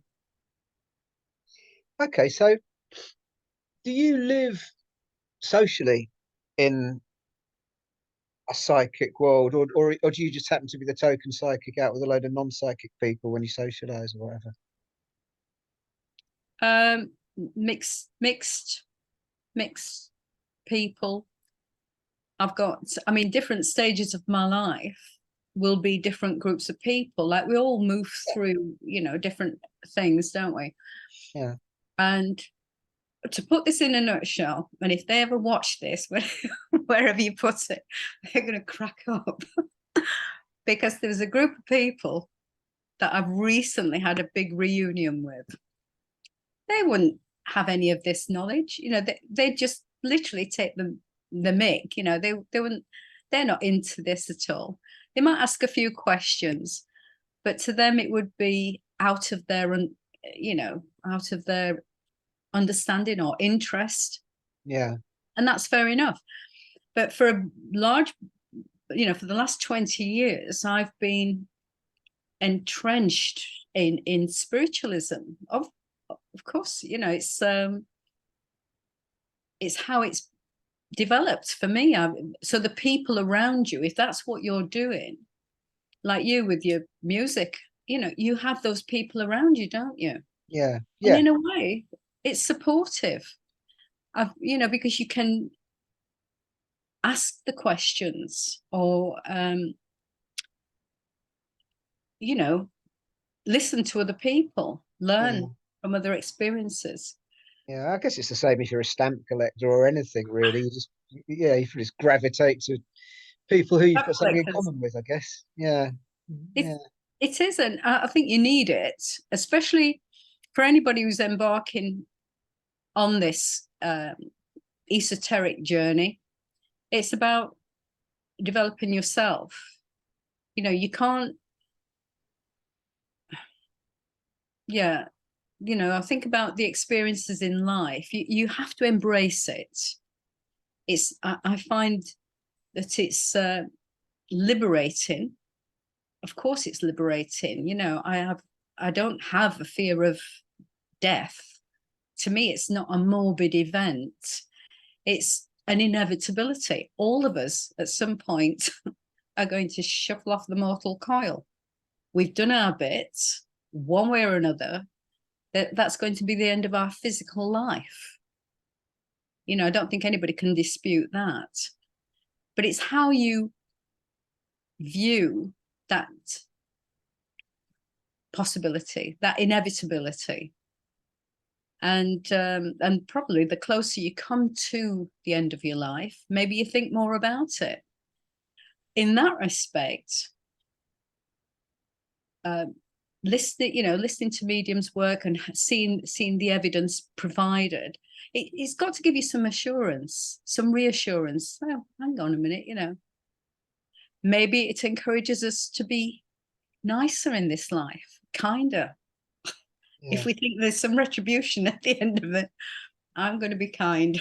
Okay, so do you live socially in a psychic world, or do you just happen to be the token psychic out with a load of non-psychic people when you socialize or whatever? Um, mixed people. I mean, different stages of my life will be different groups of people. Like we all move through, different things, don't we? Yeah. And to put this in a nutshell, and if they ever watch this, wherever you put it, they're going to crack up. Because there was a group of people that I've recently had a big reunion with. They wouldn't have any of this knowledge. They just literally take the mick. They wouldn't. They're not into this at all. They might ask a few questions, but to them it would be out of their out of their understanding or interest, Yeah. and that's fair enough. But for a large, for the last 20 years, I've been entrenched in spiritualism. Of course, it's how it's developed for me. So the people around you, if that's what you're doing, like you with your music, you have those people around you, don't you? Yeah. And Yeah. in a way, it's supportive. Because you can ask the questions, or you know, listen to other people, learn Mm. from other experiences. Yeah. I guess it's the same if you're a stamp collector or anything, really. You just gravitate to people who you've That got something in collectors, common with, I guess. Yeah. it Yeah. it isn't. I think you need it, especially for anybody who's embarking on this esoteric journey. It's about developing yourself. You can't. Yeah, I think about the experiences in life. You have to embrace it. I find that it's liberating. Of course it's liberating. I don't have a fear of death. To me, it's not a morbid event. It's an inevitability. All of us at some point are going to shuffle off the mortal coil. We've done our bits one way or another. That's going to be the end of our physical life. I don't think anybody can dispute that. But it's how you view that possibility, that inevitability. And probably the closer you come to the end of your life, maybe you think more about it. In that respect, listening to mediums work and seeing the evidence provided, it's got to give you some assurance, some reassurance. Oh, hang on a minute, maybe it encourages us to be nicer in this life, kinder. If Yeah. we think there's some retribution at the end of it, I'm going to be kind.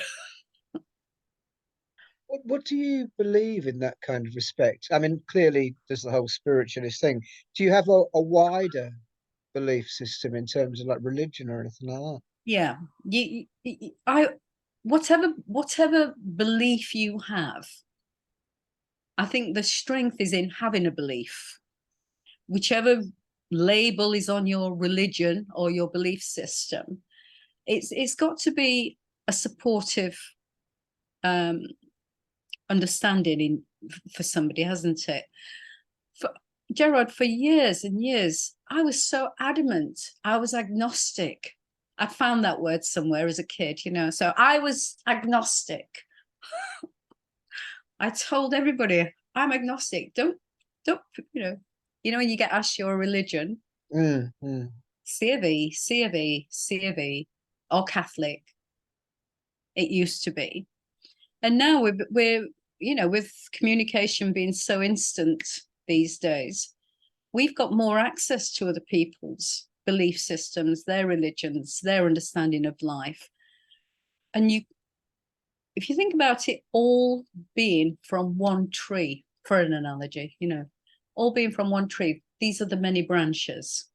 What do you believe in that kind of respect? I mean, clearly there's the whole spiritualist thing. Do you have a wider belief system in terms of like religion or anything like that? Yeah, I whatever belief you have, I think the strength is in having a belief, whichever label is on your religion or your belief system. It's got to be a supportive um, understanding for somebody, hasn't it? For Gerard, for years and years, I was so adamant. I was agnostic. I found that word somewhere as a kid, So I was agnostic. I told everybody I'm agnostic. Don't, when you get asked your religion, Mm, mm, C of E, C of E, C of E, or Catholic. it used to be. And now we're you know, with communication being so instant these days, we've got more access to other people's belief systems, their religions, their understanding of life. And you, if you think about it, all being from one tree, for an analogy, you know, all being from one tree, these are the many branches.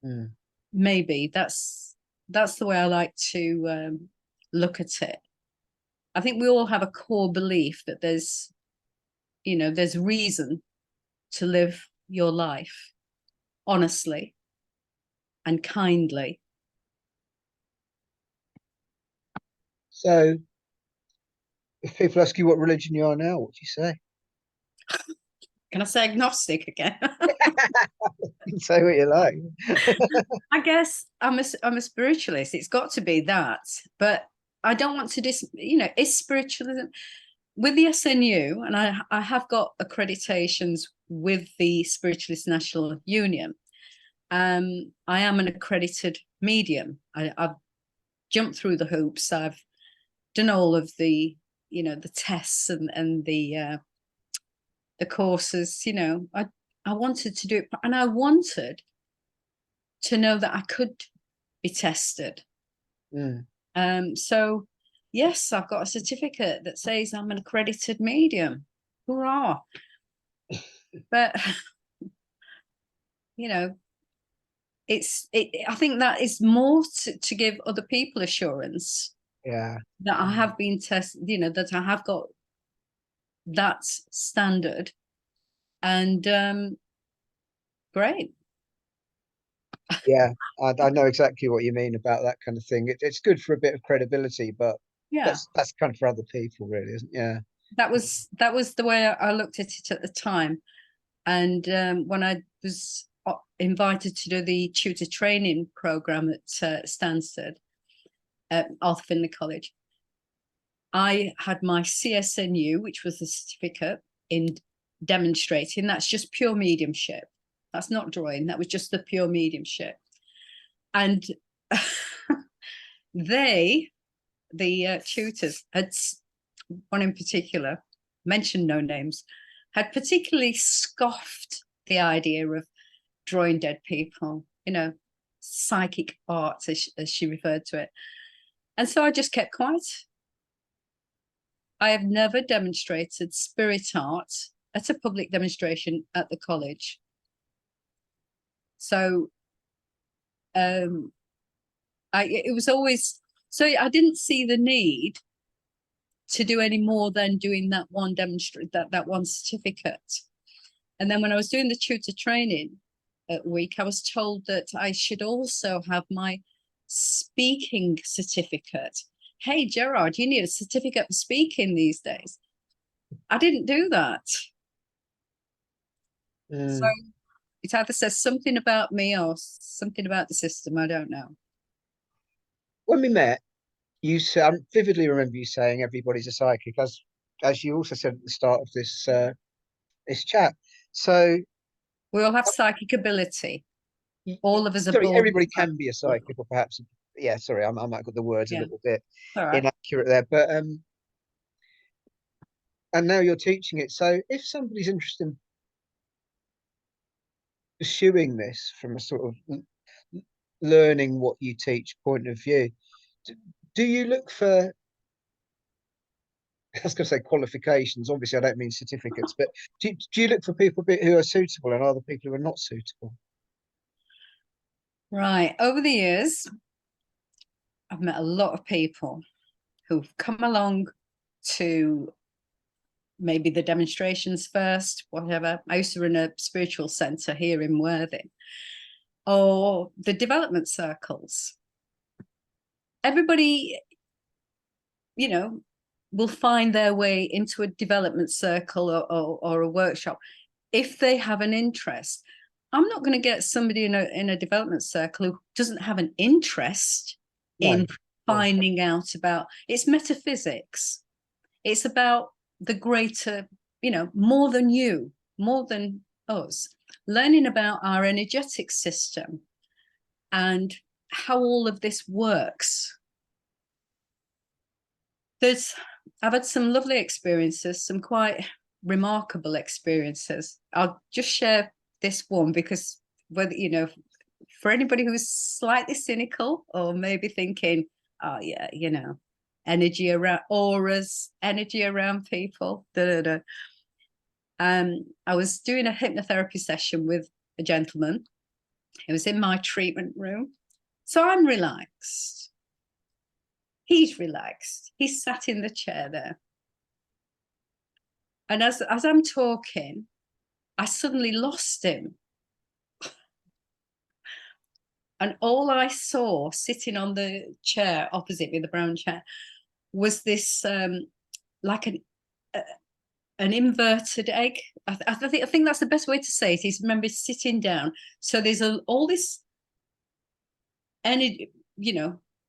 Mm. Maybe that's the way I like to look at it. I think we all have a core belief that there's, you know, there's reason to live your life honestly and kindly. So if people ask you what religion you are now, what do you say? Can I say agnostic again? You can say what you like. I guess I'm a spiritualist. It's got to be that, but I don't want to you know, is spiritualism with the SNU, and I have got accreditations with the Spiritualist National Union. I am an accredited medium. I've jumped through the hoops. I've done all of the, you know, the tests and the courses. You know, I wanted to do it, and I wanted to know that I could be tested. Mm. So yes, I've got a certificate that says I'm an accredited medium. Hurrah! But you know, I think that is more to give other people assurance Yeah. that I have been tested, you know, that I have got that standard. And great. Yeah, I know exactly what you mean about that kind of thing. It's good for a bit of credibility, but Yeah, that's kind of for other people, really, isn't it? Yeah. that was the way I looked at it at the time. And when I was invited to do the tutor training program at Stansted at Arthur Findlay College, I had my CSNU, which was the certificate in demonstrating. That's just pure mediumship. That's not drawing. That was just the pure mediumship. And they, the tutors, had one in particular, mentioned no names, had particularly scoffed the idea of drawing dead people, you know, psychic arts, as she referred to it. And so I just kept quiet. I have never demonstrated spirit art at a public demonstration at the college. So it was always, so I didn't see the need to do any more than doing that one that one certificate. And then when I was doing the tutor training week, I was told that I should also have my speaking certificate. Hey, Gerard, you need a certificate for speaking these days. I didn't do that. So Mm. it either says something about me or something about the system. I don't know. When we met, you said, I vividly remember you saying everybody's a psychic, as you also said at the start of this chat. So, We all have psychic ability. All of us are sorry, born with everybody that. can be a psychic, or perhaps, yeah. Sorry, I might have got the words a Yeah, little bit all right. inaccurate there, but and now you're teaching it. So, if somebody's interested in pursuing this from a sort of learning what you teach point of view, do you look for, I was going to say qualifications. Obviously, I don't mean certificates, but do you look for people who are suitable and other people who are not suitable? Right. Over the years, I've met a lot of people who've come along to maybe the demonstrations first, whatever. I used to run a spiritual centre here in Worthing, or the development circles. Everybody, you know, will find their way into a development circle or a workshop if they have an interest. I'm not going to get somebody in a development circle who doesn't have an interest No. in finding out about it's metaphysics. It's about the greater, you know, more than you, more than us, learning about our energetic system and how all of this works. I've had some lovely experiences, some quite remarkable experiences. I'll just share this one because whether, for anybody who's slightly cynical or maybe thinking, oh yeah, energy around auras, energy around people. Da, da, da. I was doing a hypnotherapy session with a gentleman. It was in my treatment room. So I'm relaxed. He's relaxed. He's sat in the chair there. And as I'm talking, I suddenly lost him. And all I saw sitting on the chair opposite me, the brown chair, was this like an inverted egg. I think that's the best way to say it. Is remember sitting down. So there's all this energy,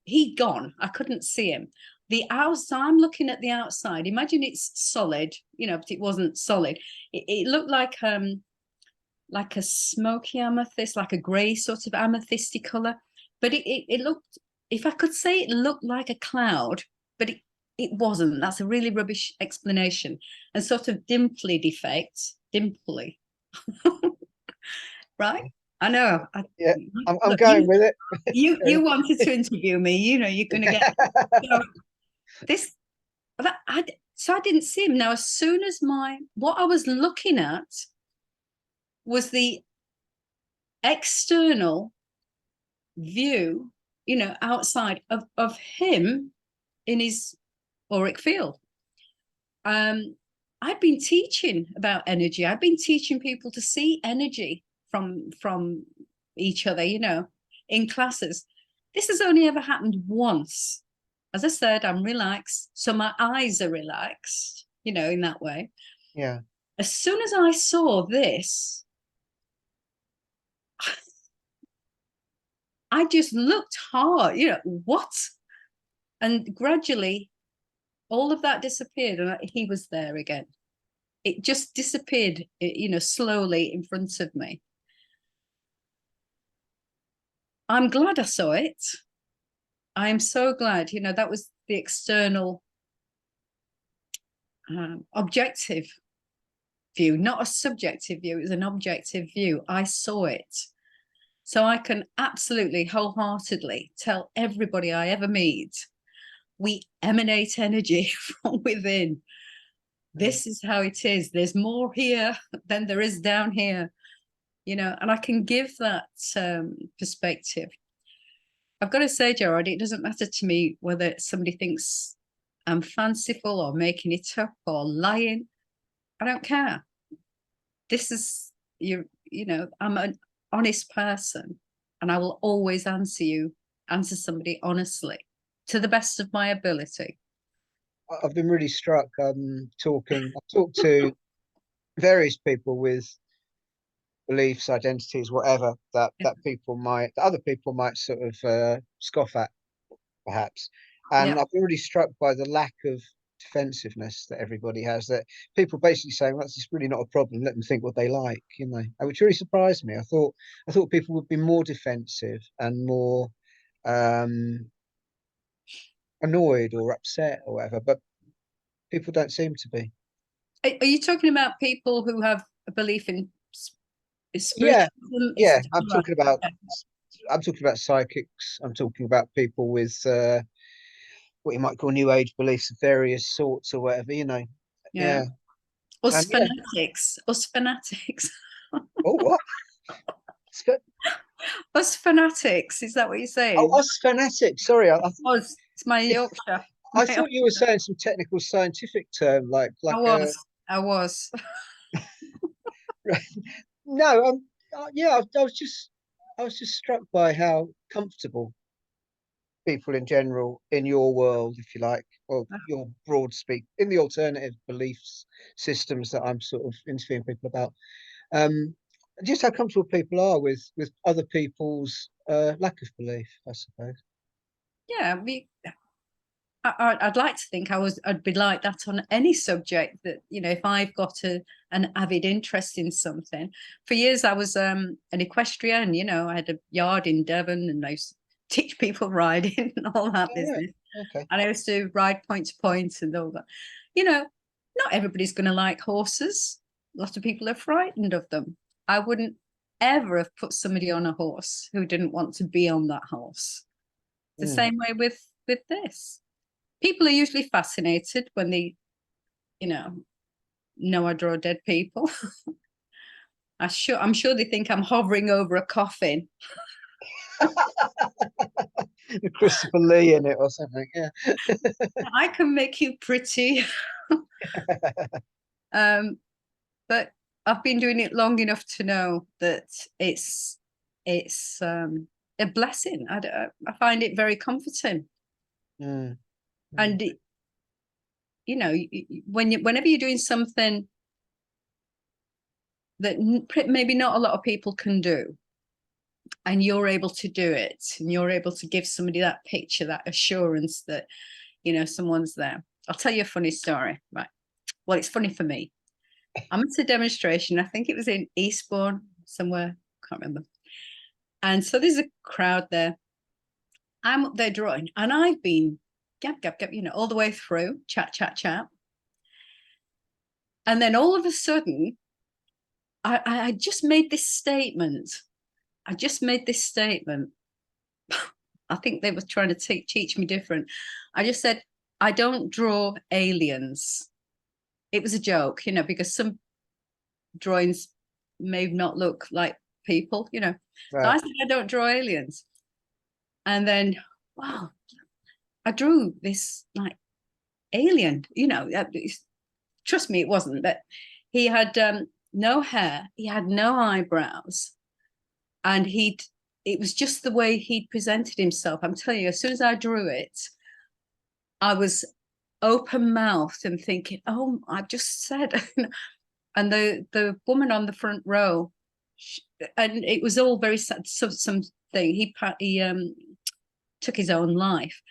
he'd gone. I couldn't see him. The outside, I'm looking at the outside. Imagine it's solid, but it wasn't solid. It looked like a smoky amethyst, like a grey sort of amethysty colour. But it looked, if I could say, it looked like a cloud, but it wasn't. That's a really rubbish explanation. And sort of dimply defect, dimply. Right? I know. Yeah, I'm going with it. You wanted to interview me. You're going to get this. So I didn't see him. Now, as soon as what I was looking at was the external view, outside of him in his auric field. I've been teaching about energy. I've been teaching people to see energy from each other, in classes. This has only ever happened once. As I said, I'm relaxed, so my eyes are relaxed, in that way. Yeah. As soon as I saw this, I just looked hard, what? And gradually, all of that disappeared, and he was there again. It just disappeared, slowly in front of me. I'm glad I saw it. I am so glad, that was the external objective view, not a subjective view. It was an objective view. I saw it. So I can absolutely wholeheartedly tell everybody I ever meet, we emanate energy from within. This is how it is. There's more here than there is down here, and I can give that perspective. I've got to say, Gerard, it doesn't matter to me whether somebody thinks I'm fanciful or making it up or lying. I don't care. This is I'm an honest person, and I will always answer somebody honestly to the best of my ability. I've been really struck I've talked to various people with beliefs, identities, whatever that other people might sort of scoff at, perhaps. And I've been really struck by the lack of defensiveness that everybody has. That people basically saying, "Well, that's just really not a problem. Let them think what they like," which really surprised me. I thought people would be more defensive and more annoyed or upset or whatever, but people don't seem to be. Are you talking about people who have a belief in Yeah, spiritualism? yeah. I'm talking about psychics. I'm talking about people with what you might call new age beliefs of various sorts or whatever. Yeah. Yeah. Us And yeah. fanatics. Us fanatics. Oh, what? Us fanatics. Is that what you're saying? Oh, us fanatics. Sorry, It's my Yorkshire. I thought you were saying some technical scientific term like I was. No, yeah, I was just struck by how comfortable people in general in your world, if you like, or your broad speak in the alternative beliefs systems that I'm sort of interviewing people about. Just how comfortable people are with other people's lack of belief, I suppose. Yeah, I'd like to think I'd be like that on any subject that, if I've got an avid interest in something. For years I was an equestrian, I had a yard in Devon, and I used to teach people riding and all that All right. business. Okay. And I used to ride point to point and all that. You know, not everybody's going to like horses. A lot of people are frightened of them. I wouldn't ever have put somebody on a horse who didn't want to be on that horse. The Mm. same way with this. People are usually fascinated when they, you know I draw dead people. I'm sure they think I'm hovering over a coffin. Christopher Lee in it or something. Yeah. I can make you pretty. um, but I've been doing it long enough to know that it's a blessing. I find it very comforting. Mm. Mm. And whenever you're doing something that maybe not a lot of people can do, and you're able to do it, and you're able to give somebody that picture, that assurance that someone's there. I'll tell you a funny story, right? Well, it's funny for me. I'm at a demonstration. I think it was in Eastbourne somewhere. Can't remember. And so there's a crowd there. I'm up there drawing, and I've been gap, gap, gap, all the way through, chat, chat, chat. And then all of a sudden, I just made this statement. I just made this statement. I think they were trying to teach me different. I just said, I don't draw aliens. It was a joke, because some drawings may not look like people. So I Right. said, I don't draw aliens. And then, wow, I drew this like alien, trust me, it wasn't, but he had no hair, he had no eyebrows, and it was just the way he'd presented himself. I'm telling you, as soon as I drew it, I was open mouthed and thinking, oh, I've just said, and the woman on the front row, and it was all very sad, something he took his own life,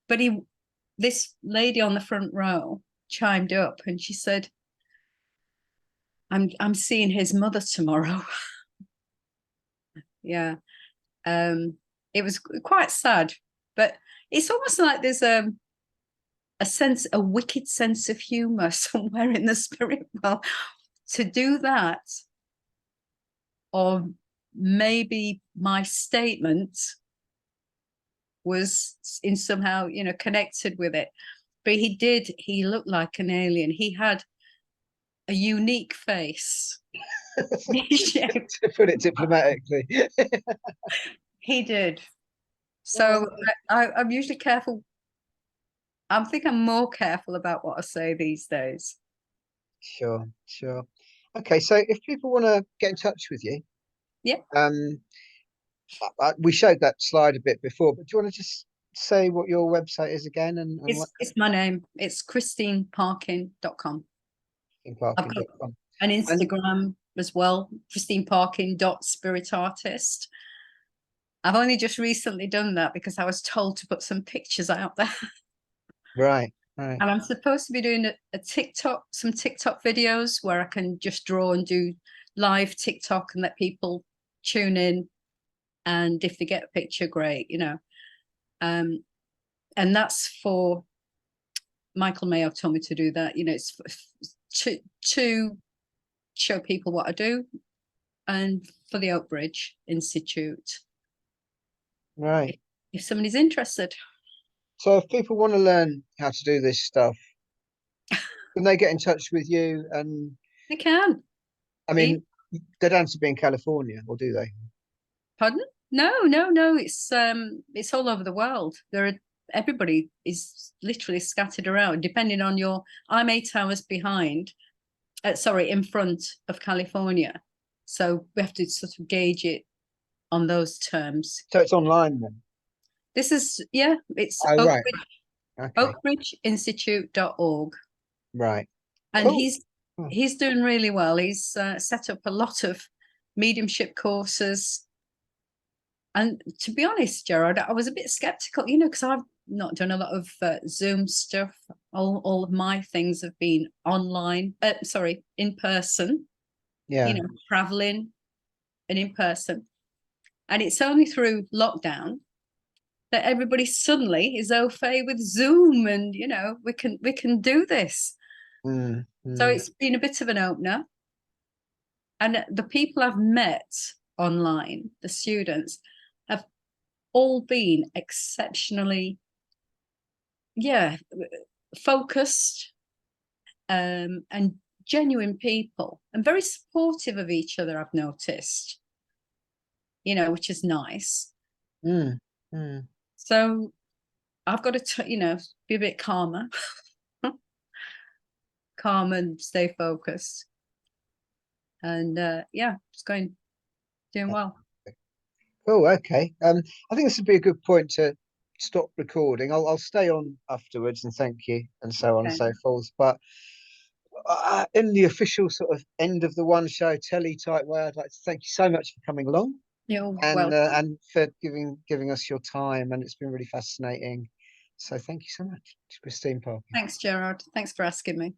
but this lady on the front row chimed up and she said, I'm seeing his mother tomorrow. Yeah. It was quite sad, but it's almost like there's a wicked sense of humor somewhere in the spirit. Well, to do that, or maybe my statement was in somehow, connected with it. But he looked like an alien. He had a unique face. To put it diplomatically. He did. Oh, So I'm usually careful. I think I'm more careful about what I say these days. sure, sure. Okay, so if people want to get in touch with you, Yeah, um, we showed that slide a bit before, but do you want to just say what your website is again and what it's my name. It's christineparkin.com. I've got parking.com. an And Instagram as well, christineparkin.spiritartist. I've only just recently done that because I was told to put some pictures out there. right, right. And I'm supposed to be doing some TikTok videos where I can just draw and do live TikTok and let people tune in. And if they get a picture, great, Um, and that's for Michael Mayo told me to do that. It's to show people what I do, and for the Oakbridge Institute, Right. if somebody's interested. So if people want to learn how to do this stuff, can they get in touch with you? And They can. I E- mean, they don't have to be in California, or do they? Pardon? No, no, no. It's all over the world. Everybody is literally scattered around, depending on I'm 8 hours behind. Sorry, in front of California. So we have to sort of gauge it on those terms. So it's online then. This is, it's Oh, right. Okay. oakbridgeinstitute.org. Right. And Cool. he's Hmm. he's doing really well. He's set up a lot of mediumship courses. And to be honest, Gerard, I was a bit skeptical, because I've not done a lot of Zoom stuff. All of my things have been online, sorry, in person, Yeah. traveling and in person. And it's only through lockdown that everybody suddenly is au fait with Zoom, and you know, we can do this. So it's been a bit of an opener. And the people I've met online, the students, have all been exceptionally, yeah, focused, and genuine people, and very supportive of each other, I've noticed, you know, which is nice. Mm, mm. So I've got to, you know, be a bit calmer, calm and stay focused. And yeah, it's doing well. Oh, okay. I think this would be a good point to stop recording. I'll stay on afterwards and thank you and so on and Okay. so forth. But in the official sort of end of the one show telly type way, I'd like to thank you so much for coming along You're welcome. and for giving us your time. And it's been really fascinating. So thank you so much, Christine Parkin. Thanks, Gerard. Thanks for asking me.